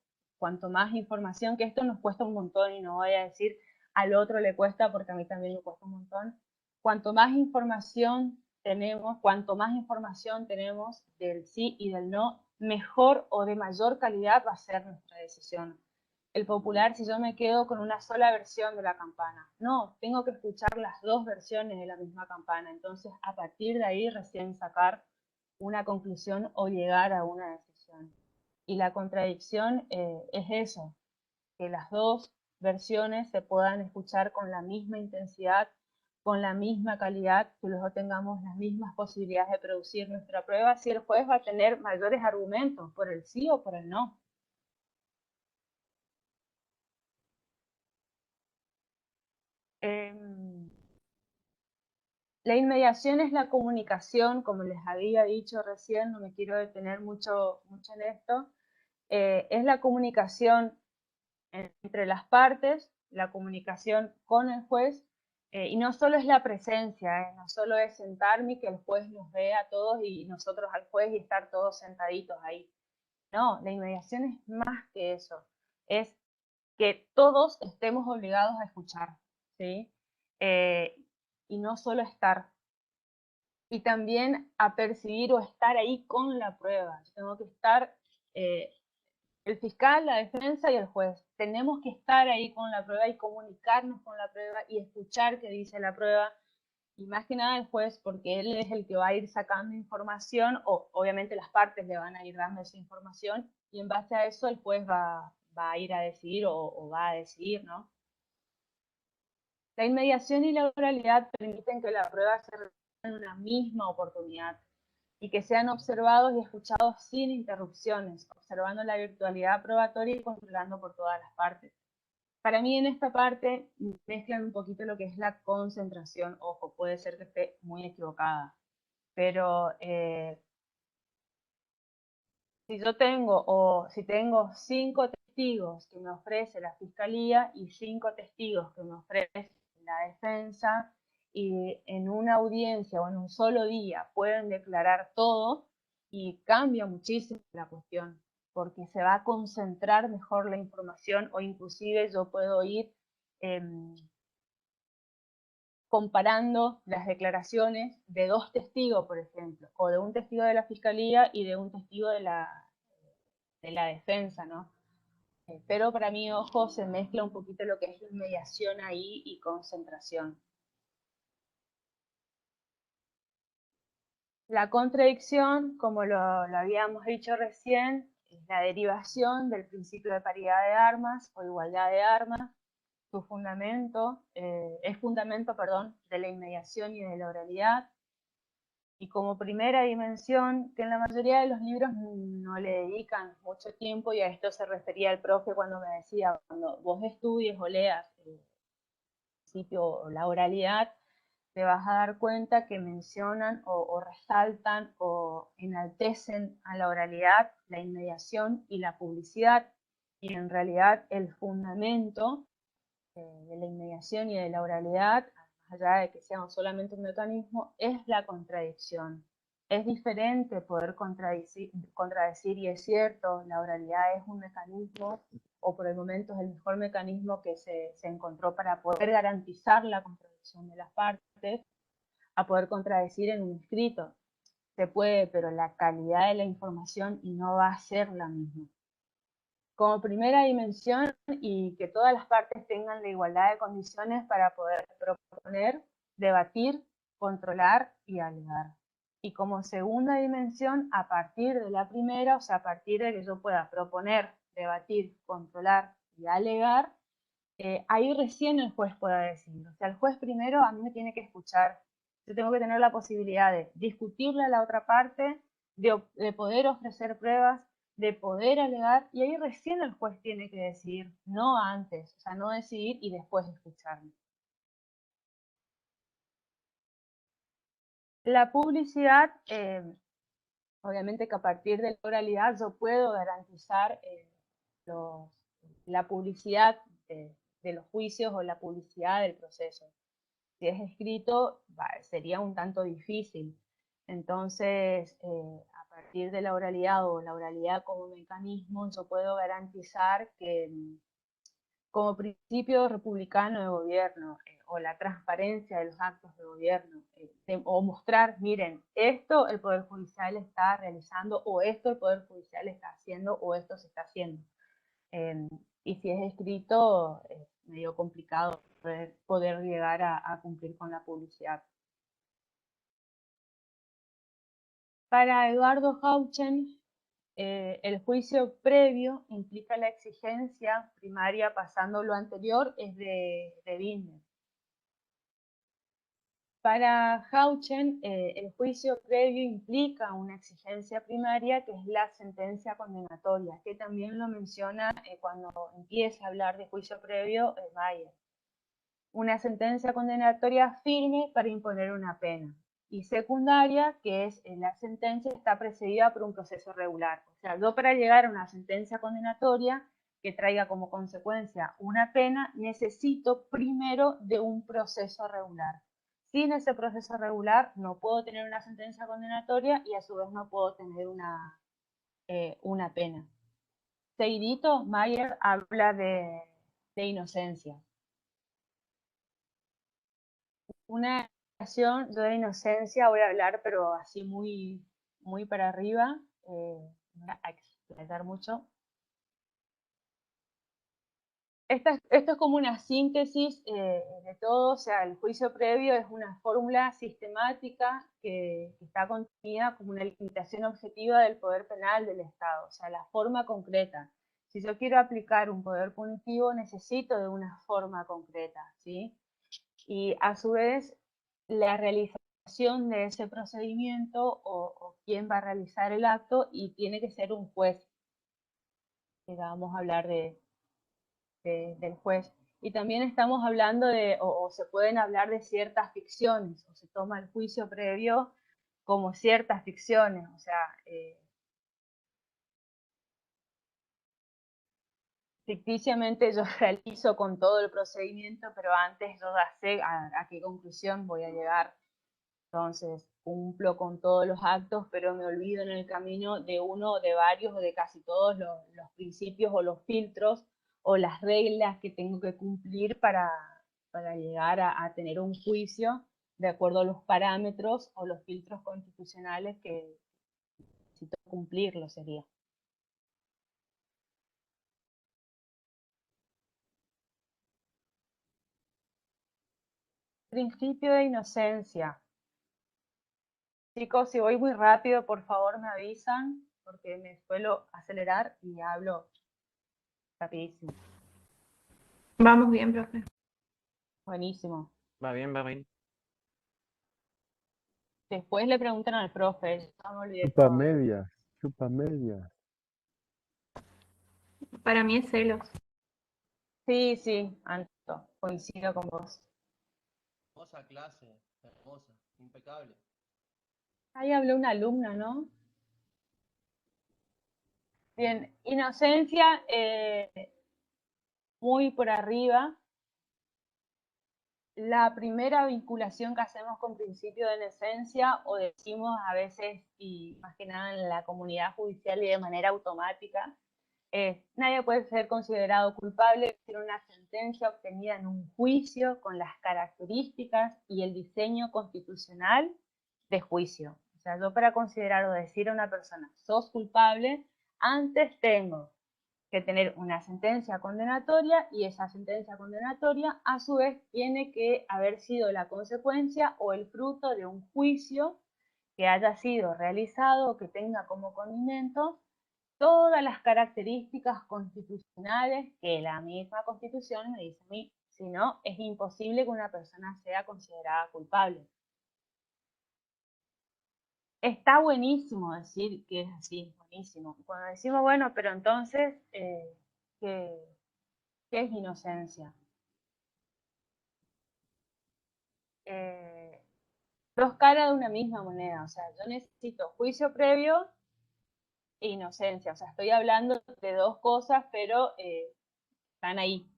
más información, que esto nos cuesta un montón y no voy a decir al otro le cuesta porque a mí también me cuesta un montón, cuanto más información tenemos del sí y del no, mejor o de mayor calidad va a ser nuestra decisión. El popular, si yo me quedo con una sola versión de la campana. No, tengo que escuchar las dos versiones de la misma campana. Entonces, a partir de ahí recién sacar una conclusión o llegar a una decisión. Y la contradicción es eso, que las dos versiones se puedan escuchar con la misma intensidad, con la misma calidad, que luego tengamos las mismas posibilidades de producir nuestra prueba, si el juez va a tener mayores argumentos por el sí o por el no. La inmediación es la comunicación, como les había dicho recién, no me quiero detener mucho en esto, es la comunicación entre las partes, la comunicación con el juez, y no solo es la presencia, no solo es sentarme y que el juez nos vea a todos y nosotros al juez y estar todos sentaditos ahí. No, la inmediación es más que eso, es que todos estemos obligados a escuchar, ¿sí? Y no solo estar, y también a percibir o estar ahí con la prueba. Tengo que estar, el fiscal, la defensa y el juez. Tenemos que estar ahí con la prueba y comunicarnos con la prueba y escuchar qué dice la prueba Y más que nada el juez, porque él es el que va a ir sacando información, o obviamente las partes le van a ir dando esa información, y en base a eso el juez va a ir a decidir o va a decidir, ¿no? La inmediación y la oralidad permiten que la prueba se realice en una misma oportunidad y que sean observados y escuchados sin interrupciones, observando la virtualidad probatoria y controlando por todas las partes. Para mí en esta parte mezclan un poquito lo que es la concentración. Ojo, puede ser que esté muy equivocada, pero si tengo 5 testigos que me ofrece la fiscalía y 5 testigos que me ofrece la defensa, y en una audiencia o en un solo día pueden declarar todo, y cambia muchísimo la cuestión, porque se va a concentrar mejor la información, o inclusive yo puedo ir comparando las declaraciones de 2 testigos, por ejemplo, o de un testigo de la fiscalía y de un testigo de la defensa, ¿no? Pero para mí, ojo, se mezcla un poquito lo que es la mediación ahí y concentración. La contradicción, como lo habíamos dicho recién, es la derivación del principio de paridad de armas o igualdad de armas. Su fundamento es fundamento, perdón, de la inmediación y de la oralidad. Y como primera dimensión, que en la mayoría de los libros no le dedican mucho tiempo, y a esto se refería el profe cuando me decía, cuando vos estudies o leas el principio o la oralidad, te vas a dar cuenta que mencionan o resaltan o enaltecen a la oralidad, la inmediación y la publicidad. Y en realidad el fundamento de la inmediación y de la oralidad, más allá de que sean solamente un mecanismo, es la contradicción. Es diferente poder contradecir, y es cierto, la oralidad es un mecanismo, o por el momento es el mejor mecanismo que se encontró para poder garantizar la contradicción de las partes, a poder contradecir en un escrito. Se puede, pero la calidad de la información no va a ser la misma. Como primera dimensión, y que todas las partes tengan la igualdad de condiciones para poder proponer, debatir, controlar y alegar. Y como segunda dimensión, a partir de la primera, o sea, a partir de que yo pueda proponer, debatir, controlar y alegar, ahí recién el juez pueda decidir. O sea, el juez primero a mí me tiene que escuchar. Yo tengo que tener la posibilidad de discutirle a la otra parte, de poder ofrecer pruebas, de poder alegar, y ahí recién el juez tiene que decidir, no antes, o sea, no decidir y después escucharme. La publicidad, obviamente que a partir de la oralidad yo puedo garantizar la publicidad de los juicios o la publicidad del proceso. Si es escrito, sería un tanto difícil. Entonces, a partir de la oralidad o la oralidad como mecanismo, yo puedo garantizar que, como principio republicano de gobierno, o la transparencia de los actos de gobierno, o mostrar, miren, esto el Poder Judicial está realizando, o esto el Poder Judicial está haciendo, o esto se está haciendo. Y si es escrito, es medio complicado poder llegar a cumplir con la publicidad. Para Eduardo Hauchen, el juicio previo implica la exigencia primaria, pasando lo anterior es de Binder. Para Hauchen, el juicio previo implica una exigencia primaria, que es la sentencia condenatoria, que también lo menciona cuando empieza a hablar de juicio previo Mayer. Una sentencia condenatoria firme para imponer una pena. Y secundaria, que es la sentencia está precedida por un proceso regular. O sea, yo para llegar a una sentencia condenatoria que traiga como consecuencia una pena, necesito primero de un proceso regular. Sin ese proceso regular no puedo tener una sentencia condenatoria, y a su vez no puedo tener una pena. Seguidito, Mayer habla de inocencia. Una relación, yo de inocencia voy a hablar, pero así muy, muy para arriba, no voy a explayar mucho. Esto es como una síntesis de todo, o sea, el juicio previo es una fórmula sistemática que está contenida como una limitación objetiva del poder penal del Estado, o sea, la forma concreta. Si yo quiero aplicar un poder punitivo, necesito de una forma concreta, ¿sí? Y a su vez, la realización de ese procedimiento o quién va a realizar el acto, y tiene que ser un juez. Vamos a hablar del juez. Y también estamos hablando o se pueden hablar de ciertas ficciones, o se toma el juicio previo como ciertas ficciones, o sea, ficticiamente yo realizo con todo el procedimiento, pero antes yo ya sé a qué conclusión voy a llegar. Entonces, cumplo con todos los actos, pero me olvido en el camino de uno, de varios o de casi todos los principios o los filtros o las reglas que tengo que cumplir para llegar a tener un juicio de acuerdo a los parámetros o los filtros constitucionales que necesito cumplirlo, sería. Principio de inocencia. Chicos, si voy muy rápido, por favor me avisan, porque me suelo acelerar y hablo rapidísimo. Vamos bien, profe. Buenísimo. Va bien, va bien. Después le preguntan al profe, yo me olvidé Chupa todo. medias, chupa medias. Para mí es celos. Sí, sí, Anto, coincido con vos. Hermosa clase, hermosa, impecable. Ahí habló una alumna, ¿no? Bien, inocencia, muy por arriba. La primera vinculación que hacemos con principio de inocencia, o decimos a veces, y más que nada en la comunidad judicial y de manera automática, es: nadie puede ser considerado culpable sin una sentencia obtenida en un juicio con las características y el diseño constitucional de juicio. O sea, yo para considerar o decir a una persona, sos culpable, antes tengo que tener una sentencia condenatoria, y esa sentencia condenatoria a su vez tiene que haber sido la consecuencia o el fruto de un juicio que haya sido realizado o que tenga como condimento todas las características constitucionales que la misma Constitución me dice a mí. Si no, es imposible que una persona sea considerada culpable. Está buenísimo decir que es así, buenísimo. Cuando decimos, bueno, pero entonces, ¿qué es inocencia? Dos caras de una misma moneda. O sea, yo necesito juicio previo e inocencia. O sea, estoy hablando de dos cosas, pero están ahí.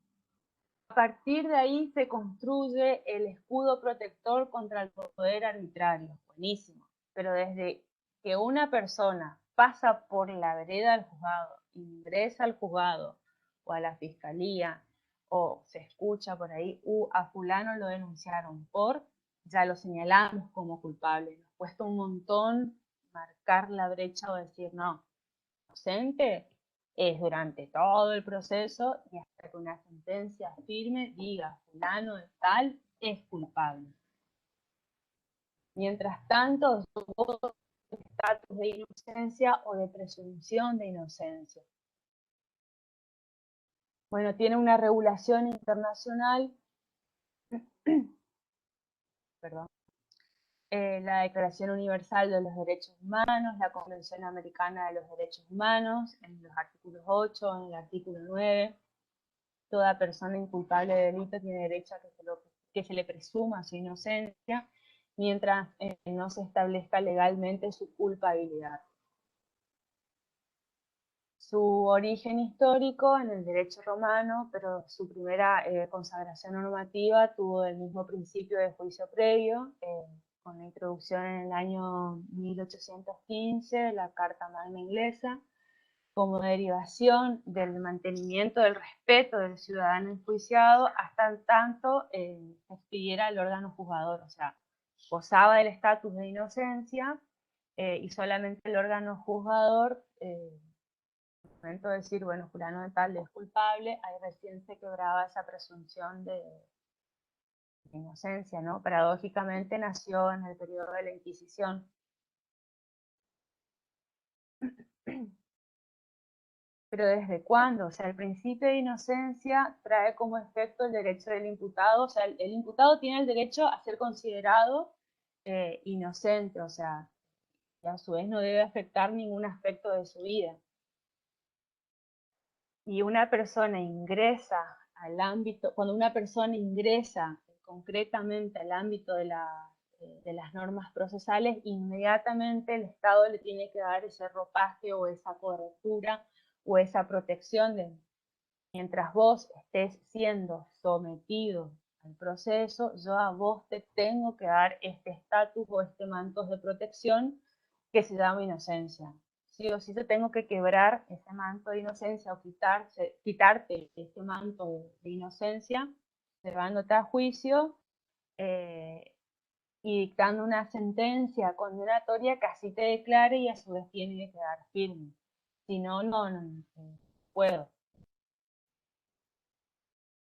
A partir de ahí se construye el escudo protector contra el poder arbitrario. Buenísimo. Pero desde que una persona pasa por la vereda del juzgado, ingresa al juzgado o a la fiscalía, o se escucha por ahí, a fulano lo denunciaron por, ya lo señalamos como culpable. Nos cuesta un montón marcar la brecha o decir, no, inocente es durante todo el proceso y hasta que una sentencia firme diga fulano de tal es culpable. Mientras tanto, gozo de estatus de inocencia o de presunción de inocencia. Bueno, tiene una regulación internacional, perdón, la Declaración Universal de los Derechos Humanos, la Convención Americana de los Derechos Humanos, en los artículos 8, en el artículo 9. Toda persona inculpable de delito tiene derecho a que se le presuma su inocencia, mientras no se establezca legalmente su culpabilidad. Su origen histórico en el derecho romano, pero su primera consagración normativa tuvo el mismo principio de juicio previo, con la introducción en el año 1815, la Carta Magna Inglesa, como derivación del mantenimiento del respeto del ciudadano enjuiciado hasta tanto se expidiera el órgano juzgador. O sea, gozaba del estatus de inocencia y solamente el órgano juzgador momento de decir, bueno, fulano de tal es culpable, ahí recién se quebraba esa presunción de inocencia, ¿no? Paradójicamente nació en el periodo de la Inquisición. Pero ¿desde cuándo? O sea, el principio de inocencia trae como efecto el derecho del imputado, o sea, el imputado tiene el derecho a ser considerado inocente, o sea, y a su vez no debe afectar ningún aspecto de su vida. Y una persona ingresa al ámbito, cuando una persona ingresa concretamente al ámbito de las normas procesales, inmediatamente el Estado le tiene que dar ese ropaje o esa cobertura o esa protección de, mientras vos estés siendo sometido al proceso, yo a vos te tengo que dar este estatus o este manto de protección que se llama inocencia. Sí o sí te tengo que quebrar ese manto de inocencia o quitarte ese manto de inocencia, llevándote a juicio y dictando una sentencia condenatoria que así te declare y a su vez tiene que quedar firme. Si no, no puedo.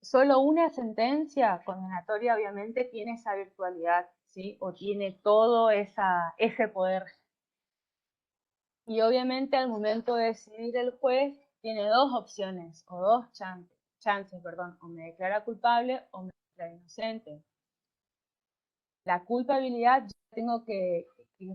Solo una sentencia condenatoria obviamente tiene esa virtualidad, ¿sí? O tiene todo ese poder. Y obviamente al momento de decidir el juez tiene dos opciones, o dos chances, o me declara culpable o me declara inocente. La culpabilidad yo tengo que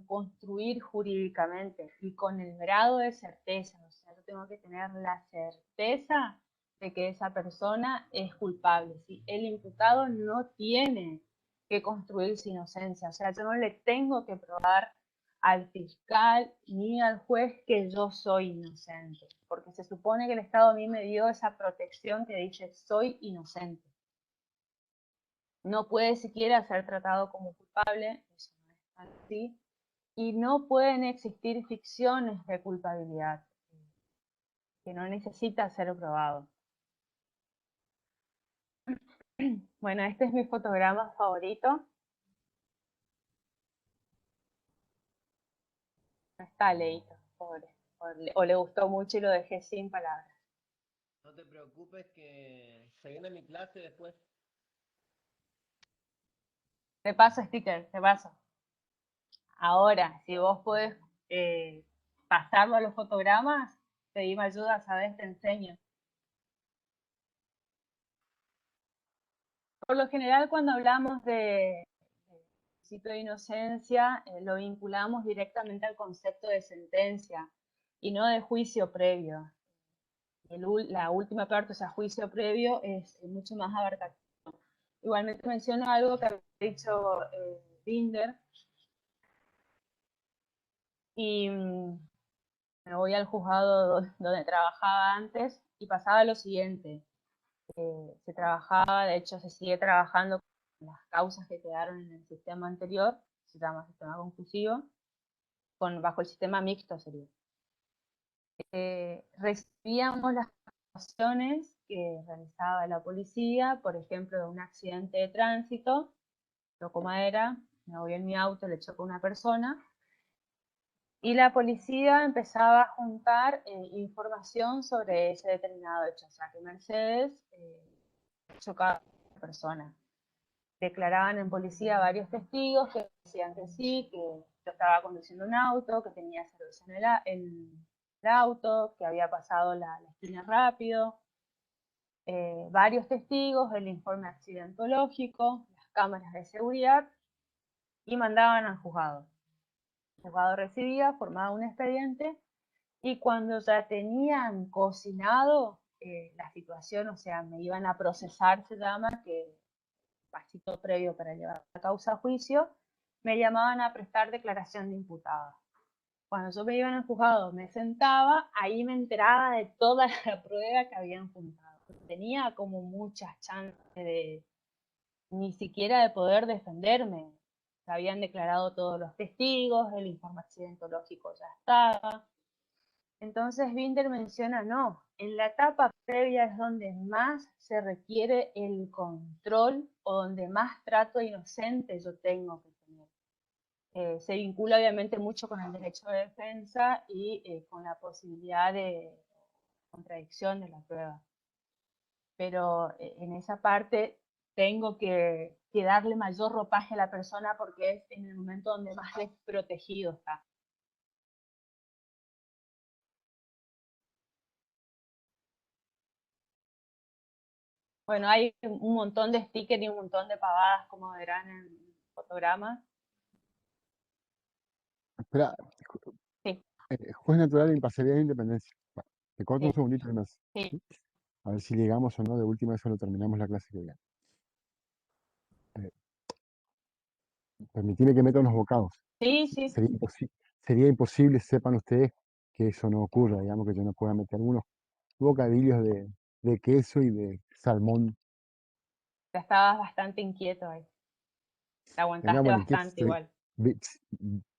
construir jurídicamente y con el grado de certeza, o sea, yo tengo que tener la certeza de que esa persona es culpable, ¿sí? El imputado no tiene que construir su inocencia, o sea, yo no le tengo que probar al fiscal ni al juez que yo soy inocente, porque se supone que el Estado a mí me dio esa protección que dice soy inocente. No puede siquiera ser tratado como culpable, eso no es así, y no pueden existir ficciones de culpabilidad, que no necesita ser probado. Bueno, este es mi fotograma favorito. No está leído, pobre. O le gustó mucho y lo dejé sin palabras. No te preocupes que se viene mi clase después. Te paso sticker, te paso. Ahora, si vos podés pasarlo a los fotogramas, pedime ayuda, sabes, te enseño. Por lo general, cuando hablamos de principio de inocencia, lo vinculamos directamente al concepto de sentencia y no de juicio previo. La última parte, o sea, juicio previo, es mucho más abarcativo. Igualmente menciono algo que había dicho Binder, y me voy al juzgado donde trabajaba antes y pasaba lo siguiente. Se trabajaba, de hecho se sigue trabajando con las causas que quedaron en el sistema anterior, se llama sistema conclusivo, bajo el sistema mixto sería. Recibíamos las acciones que realizaba la policía, por ejemplo, de un accidente de tránsito, toco madera, me voy en mi auto, le choco a una persona, y la policía empezaba a juntar información sobre ese determinado hecho, o sea, que Mercedes chocaba a una persona. Declaraban en policía varios testigos que decían que sí, que yo estaba conduciendo un auto, que tenía cerveza en el auto, que había pasado la esquina rápido. Varios testigos, el informe accidentológico, las cámaras de seguridad, y mandaban al juzgado. El juzgado recibía, formaba un expediente, y cuando ya tenían cocinado la situación, o sea, me iban a procesar, se llama, que pasito previo para llevar la causa a juicio, me llamaban a prestar declaración de imputada. Cuando yo me iba al juzgado, me sentaba, ahí me enteraba de toda la prueba que habían juntado. Tenía como muchas chances de ni siquiera de poder defenderme. Se habían declarado todos los testigos, el informe accidentológico ya estaba. Entonces Binder menciona, no, en la etapa previa es donde más se requiere el control o donde más trato inocente yo tengo que tener. Se vincula obviamente mucho con el derecho de defensa y con la posibilidad de contradicción de la prueba. Pero en esa parte tengo que darle mayor ropaje a la persona porque es en el momento donde más desprotegido está. Bueno, hay un montón de stickers y un montón de pavadas, como verán en el fotograma. Espera, Sí, juez natural, imparcialidad e independencia. Va, te corto un sí, segundito más. sí. A ver si llegamos o no, de última vez lo terminamos la clase que viene. Eh, Permitime que meta unos bocados. Sí, sí, Sería imposible, sepan ustedes, que eso no ocurra, digamos que yo no pueda meter unos bocadillos de queso y de salmón. ya estabas bastante inquieto ahí. Te Era aguantaste bueno, ¿y qué bastante estoy? igual. Vi-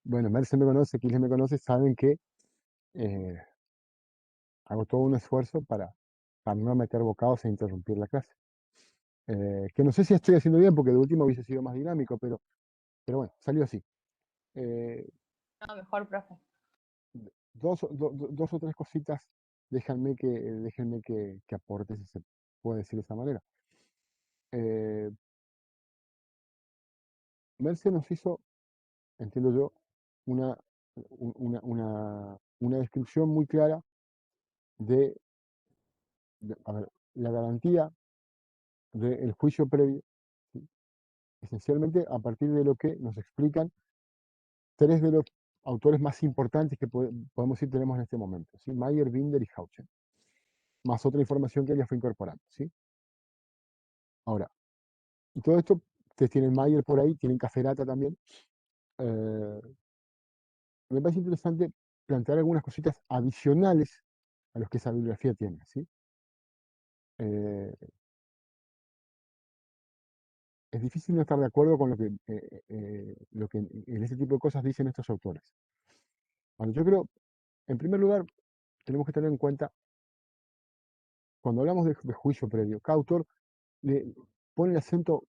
Bueno, Merce me conoce, Kiles me conoce, saben que eh, hago todo un esfuerzo para no meter bocados e interrumpir la clase. Que no sé si estoy haciendo bien, porque de último hubiese sido más dinámico, pero bueno, salió así. Eh, No, mejor, profe. dos o tres cositas, déjenme que aporte, si se puede decir de esa manera. Eh, Merce nos hizo, entiendo yo, una, una descripción muy clara de, a ver, la garantía del juicio previo, ¿sí? Esencialmente a partir de lo que nos explican tres de los autores más importantes que podemos decir tenemos en este momento, ¿sí? Mayer, Binder y Hauchen, más otra información que ella fue incorporando, ¿sí? Ahora, y todo esto, ustedes tienen Mayer por ahí, tienen Caferata también. eh, Me parece interesante plantear algunas cositas adicionales a los que esa bibliografía tiene, ¿sí? Eh, es difícil no estar de acuerdo con lo que en este tipo de cosas dicen estos autores. Bueno, yo creo, en primer lugar, tenemos que tener en cuenta, cuando hablamos de juicio previo, cada autor le pone el acento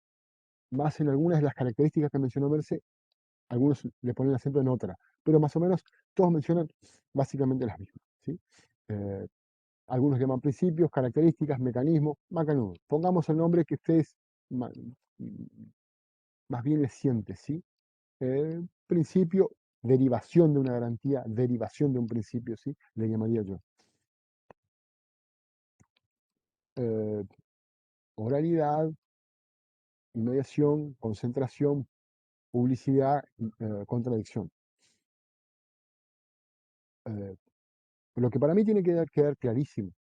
más en algunas de las características que mencionó Merce, algunos le ponen el acento en otras, pero más o menos todos mencionan básicamente las mismas, ¿sí? Eh, Algunos llaman principios, características, mecanismos, macanudo. Pongamos el nombre que ustedes ma- más bien les sienten, ¿sí? Principio, derivación de una garantía, derivación de un principio, ¿sí? Le llamaría yo. Eh, Oralidad, inmediación, concentración, publicidad, contradicción. Eh, lo que para mí tiene que quedar clarísimo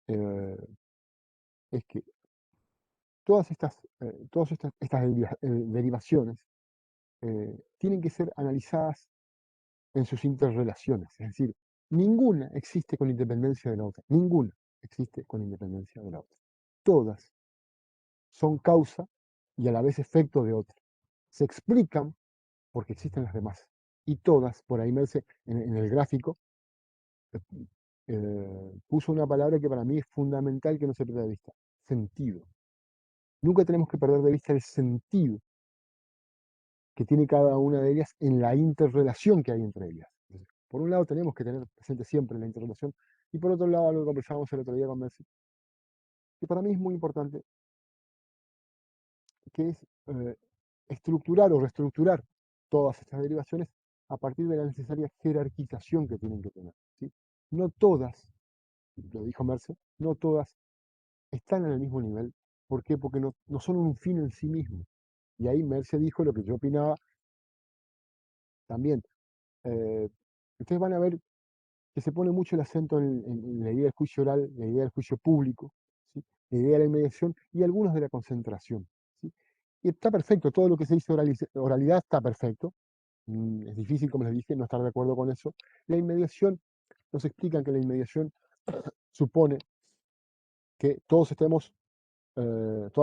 eh, es que todas estas derivaciones tienen que ser analizadas en sus interrelaciones. Es decir, ninguna existe con independencia de la otra. Ninguna existe con independencia de la otra. Todas son causa y a la vez efecto de otra. Se explican porque existen las demás. Y todas, por ahí Merce, en el gráfico, puso una palabra que para mí es fundamental que no se pierda de vista. Sentido. Nunca tenemos que perder de vista el sentido que tiene cada una de ellas en la interrelación que hay entre ellas. Entonces, por un lado tenemos que tener presente siempre la interrelación y por otro lado, algo que conversábamos el otro día con Messi, que para mí es muy importante, que es estructurar o reestructurar todas estas derivaciones a partir de la necesaria jerarquización que tienen que tener, ¿sí? No todas, lo dijo Merce, no todas están en el mismo nivel. ¿Por qué? Porque no son un fin en sí mismo. Y ahí Merce dijo lo que yo opinaba también. Eh, Ustedes van a ver que se pone mucho el acento en la idea del juicio oral, la idea del juicio público, ¿sí? La idea de la inmediación y algunos de la concentración, ¿sí? Y está perfecto, todo lo que se dice oralidad está perfecto. Es difícil, como les dije, no estar de acuerdo con eso. La inmediación, nos explican que la inmediación supone que todas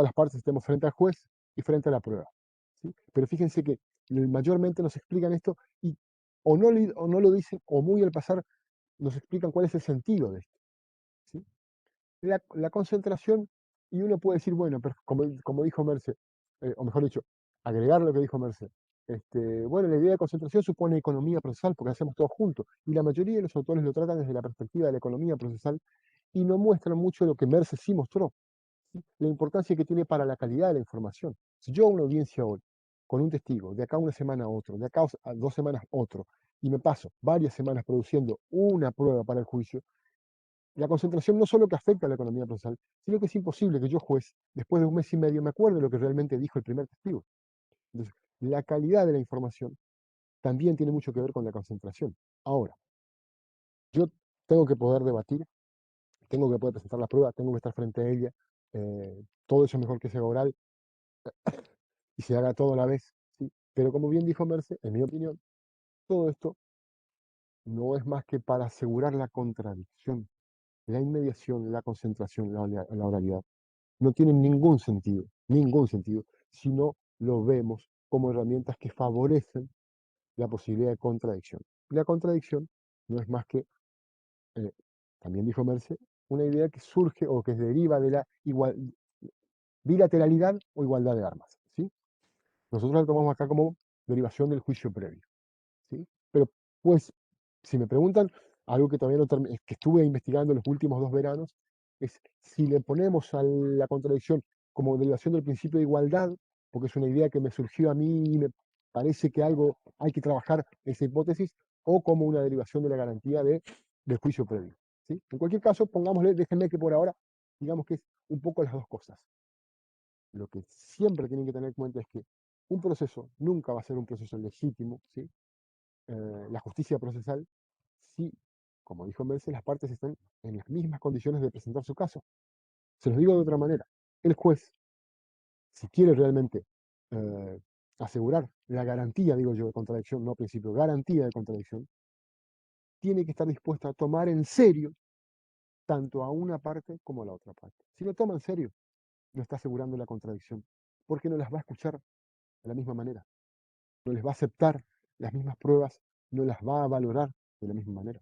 las partes estemos frente al juez y frente a la prueba, ¿sí? Pero fíjense que mayormente nos explican esto y o no lo dicen o muy al pasar nos explican cuál es el sentido de esto, ¿sí? La concentración, y uno puede decir, bueno, pero como dijo Merce, o mejor dicho, agregar lo que dijo Merce, Bueno, la idea de concentración supone economía procesal porque hacemos todo juntos. Y la mayoría de los autores lo tratan desde la perspectiva de la economía procesal y no muestran mucho lo que Merce sí mostró, ¿sí? La importancia que tiene para la calidad de la información. Si yo a una audiencia hoy, con un testigo, de acá a una semana otro, de acá a 2 semanas otro, y me paso varias semanas produciendo una prueba para el juicio, la concentración no solo que afecta a la economía procesal, sino que es imposible que yo, juez, después de 1 mes y medio, me acuerde lo que realmente dijo el primer testigo. Entonces, la calidad de la información también tiene mucho que ver con la concentración. Ahora, yo tengo que poder debatir, tengo que poder presentar la prueba, tengo que estar frente a ella, todo eso es mejor que sea oral y se haga todo a la vez, ¿sí? Pero como bien dijo Merce, en mi opinión, todo esto no es más que para asegurar la contradicción, la inmediación, la concentración, la oralidad. No tienen ningún sentido, si no lo vemos como herramientas que favorecen la posibilidad de contradicción. Y la contradicción no es más que, eh, también dijo Merce, una idea que surge o que deriva de la bilateralidad o igualdad de armas, ¿sí? Nosotros la tomamos acá como derivación del juicio previo, ¿sí? Pero, pues, si me preguntan, algo que todavía no que estuve investigando en los últimos 2 veranos, es si le ponemos a la contradicción como derivación del principio de igualdad, porque es una idea que me surgió a mí y me parece que algo hay que trabajar esa hipótesis, o como una derivación de la garantía del juicio previo, ¿sí? En cualquier caso, pongámosle, déjenme que por ahora, digamos que es un poco las dos cosas. Lo que siempre tienen que tener en cuenta es que un proceso nunca va a ser un proceso legítimo, ¿sí? La justicia procesal, si, como dijo Merce, las partes están en las mismas condiciones de presentar su caso. Se los digo de otra manera. El juez, si quiere realmente eh, asegurar la garantía, digo yo, de contradicción, no principio, garantía de contradicción, tiene que estar dispuesto a tomar en serio tanto a una parte como a la otra parte. Si lo toma en serio, no está asegurando la contradicción, porque no las va a escuchar de la misma manera, no les va a aceptar las mismas pruebas, no las va a valorar de la misma manera,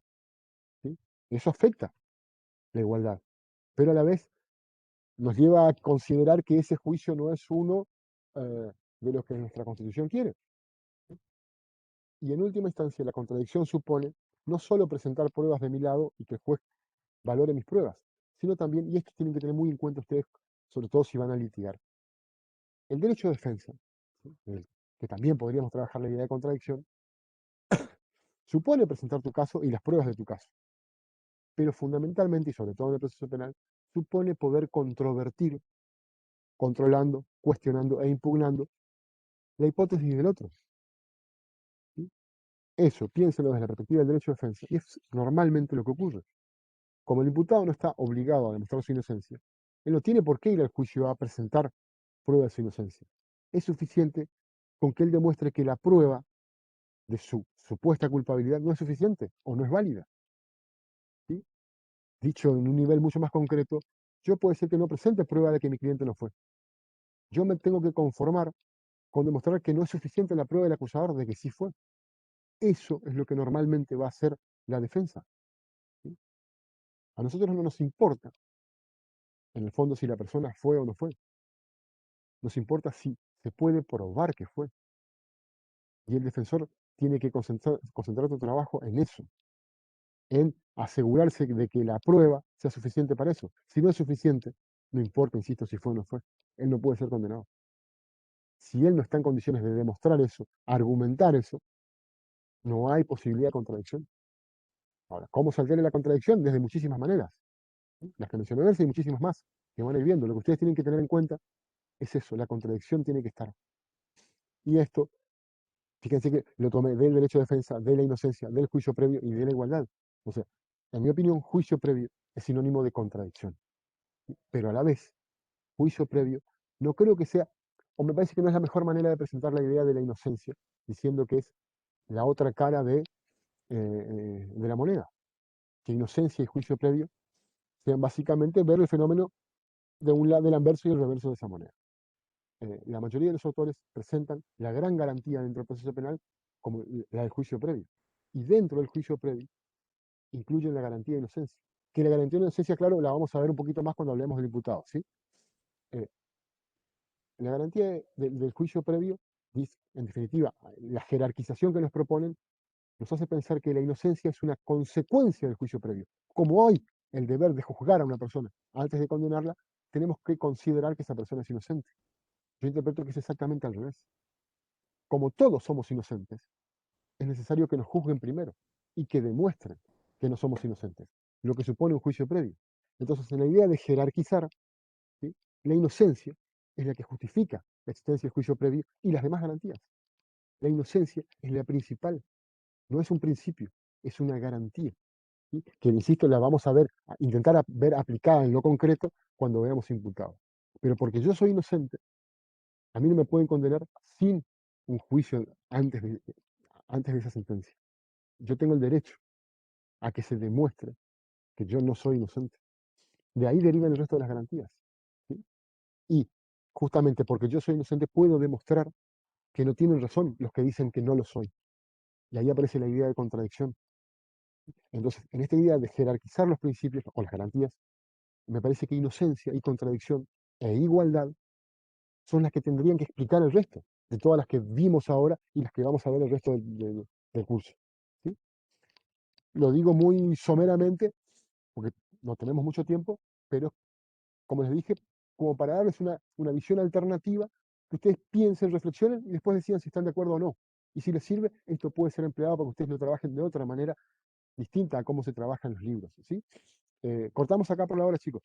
¿sí? Eso afecta la igualdad, pero a la vez nos lleva a considerar que ese juicio no es uno de los que nuestra Constitución quiere. Y en última instancia, la contradicción supone no solo presentar pruebas de mi lado y que el juez valore mis pruebas, sino también, y esto tienen que tener muy en cuenta ustedes, sobre todo si van a litigar, el derecho de defensa, ¿sí? Que también podríamos trabajar la idea de contradicción, supone presentar tu caso y las pruebas de tu caso, pero fundamentalmente, y sobre todo en el proceso penal, supone poder controvertir, controlando, cuestionando e impugnando la hipótesis del otro, ¿sí? Eso, piénselo desde la perspectiva del derecho de defensa, y es normalmente lo que ocurre. Como el imputado no está obligado a demostrar su inocencia, él no tiene por qué ir al juicio a presentar pruebas de su inocencia. Es suficiente con que él demuestre que la prueba de su supuesta culpabilidad no es suficiente o no es válida, ¿sí? Dicho en un nivel mucho más concreto, yo puede ser que no presente prueba de que mi cliente no fue. Yo me tengo que conformar con demostrar que no es suficiente la prueba del acusador de que sí fue. Eso es lo que normalmente va a hacer la defensa, ¿sí? A nosotros no nos importa, en el fondo, si la persona fue o no fue. Nos importa si se puede probar que fue. Y el defensor tiene que concentrar tu trabajo en eso, en asegurarse de que la prueba sea suficiente para eso. Si no es suficiente, no importa, insisto, si fue o no fue, él no puede ser condenado. Si él no está en condiciones de demostrar eso, argumentar eso, no hay posibilidad de contradicción. Ahora, ¿cómo se altera la contradicción? Desde muchísimas maneras, ¿sí? Las que mencioné verse y muchísimas más que van a ir viendo. Lo que ustedes tienen que tener en cuenta es eso, la contradicción tiene que estar. Y esto, fíjense que lo tomé del derecho de defensa, de la inocencia, del juicio previo y de la igualdad. O sea, en mi opinión, juicio previo es sinónimo de contradicción. Pero a la vez, juicio previo, no creo que sea, o me parece que no es la mejor manera de presentar la idea de la inocencia, diciendo que es la otra cara de la moneda. Que inocencia y juicio previo sean básicamente ver el fenómeno de un lado del anverso y el reverso de esa moneda. La mayoría de los autores presentan la gran garantía dentro del proceso penal como la del juicio previo. Y dentro del juicio previo incluyen la garantía de inocencia. Que la garantía de inocencia, claro, la vamos a ver un poquito más cuando hablemos del imputado, ¿sí? La garantía del juicio previo En definitiva, la jerarquización que nos proponen nos hace pensar que la inocencia es una consecuencia del juicio previo. Como hay el deber de juzgar a una persona antes de condenarla, tenemos que considerar que esa persona es inocente. Yo interpreto que es exactamente al revés. Como todos somos inocentes, es necesario que nos juzguen primero y que demuestren que no somos inocentes, lo que supone un juicio previo. Entonces, en la idea de jerarquizar, ¿sí?, la inocencia es la que justifica la existencia del juicio previo y las demás garantías. La inocencia es la principal, no es un principio, es una garantía, ¿sí?, que, insisto, la vamos a ver, intentar ver aplicada en lo concreto cuando veamos imputado. Pero porque yo soy inocente, a mí no me pueden condenar sin un juicio antes de esa sentencia. Yo tengo el derecho a que se demuestre que yo no soy inocente. De ahí derivan el resto de las garantías, ¿sí? Y justamente porque yo soy inocente puedo demostrar que no tienen razón los que dicen que no lo soy. Y ahí aparece la idea de contradicción. Entonces, en esta idea de jerarquizar los principios o las garantías, me parece que inocencia y contradicción e igualdad son las que tendrían que explicar el resto de todas las que vimos ahora y las que vamos a ver el resto del curso, ¿sí? Lo digo muy someramente porque no tenemos mucho tiempo, pero como les dije, como para darles una visión alternativa, que ustedes piensen, reflexionen y después decidan si están de acuerdo o no. Y si les sirve, esto puede ser empleado para que ustedes lo trabajen de otra manera distinta a cómo se trabajan los libros, ¿sí? Cortamos acá por la hora, chicos.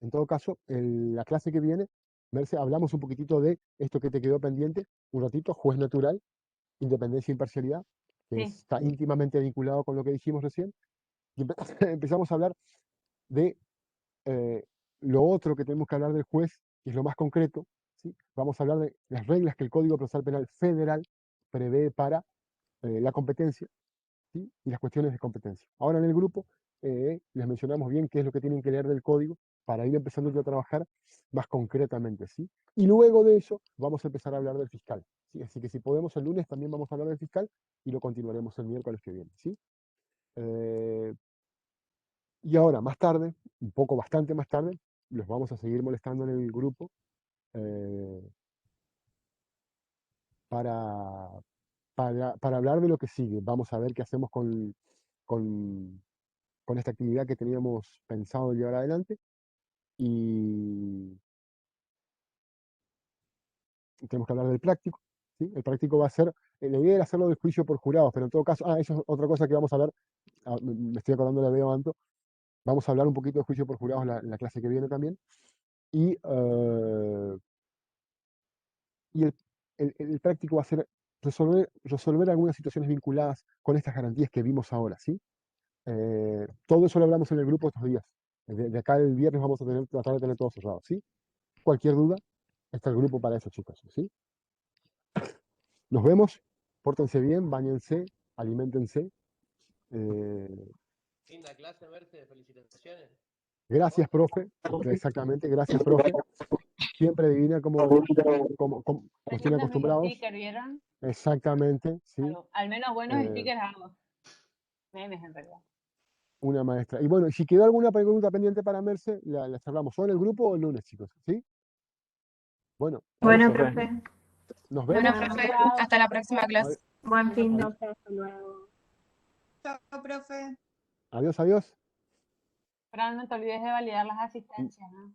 En todo caso, la clase que viene, Merce, hablamos un poquitito de esto que te quedó pendiente, un ratito, juez natural, independencia e imparcialidad, que Sí. está íntimamente vinculado con lo que dijimos recién, y empezamos a hablar de lo otro que tenemos que hablar del juez, que es lo más concreto, ¿sí? Vamos a hablar de las reglas que el Código Procesal Penal Federal prevé para la competencia, ¿sí?, y las cuestiones de competencia. Ahora en el grupo les mencionamos bien qué es lo que tienen que leer del código para ir empezando a trabajar más concretamente, ¿sí? Y luego de eso vamos a empezar a hablar del fiscal, ¿sí? Así que si podemos el lunes también vamos a hablar del fiscal y lo continuaremos el miércoles que viene, ¿sí? Y ahora, más tarde, un poco bastante más tarde, los vamos a seguir molestando en el grupo eh, para, para hablar de lo que sigue. Vamos a ver qué hacemos con, con esta actividad que teníamos pensado llevar adelante. Y tenemos que hablar del práctico, ¿sí? El práctico va a ser, la idea era hacerlo del juicio por jurados, pero en todo caso, eso es otra cosa que vamos a ver, me estoy acordando de la veo Anto, vamos a hablar un poquito de juicio por jurados en la clase que viene también. Y el práctico va a ser resolver algunas situaciones vinculadas con estas garantías que vimos ahora, ¿sí? Todo eso lo hablamos en el grupo estos días. De acá el viernes vamos a tratar de tener todo cerrado, ¿sí? Cualquier duda, está el grupo para eso, chicos, ¿sí? Nos vemos, pórtense bien, báñense, aliméntense. Linda clase, Merce, felicitaciones. Gracias, profe. Exactamente, gracias, profe. Siempre divina como nos Qué tiene lindos mis acostumbrados. stickers, ¿vieron? Exactamente, sí. Al menos buenos Eh, stickers hago. Memes, en verdad. Una maestra. Y bueno, si quedó alguna pregunta pendiente para Merce, la charlamos o en el grupo o el lunes, chicos, ¿sí? Bueno, Bueno, aviso. profe. Nos Bueno, vemos. profe, hasta la próxima clase. Buen fin de. Hasta luego. Chao, profe. Adiós, adiós. Fran, no te olvides de validar las asistencias, ¿no?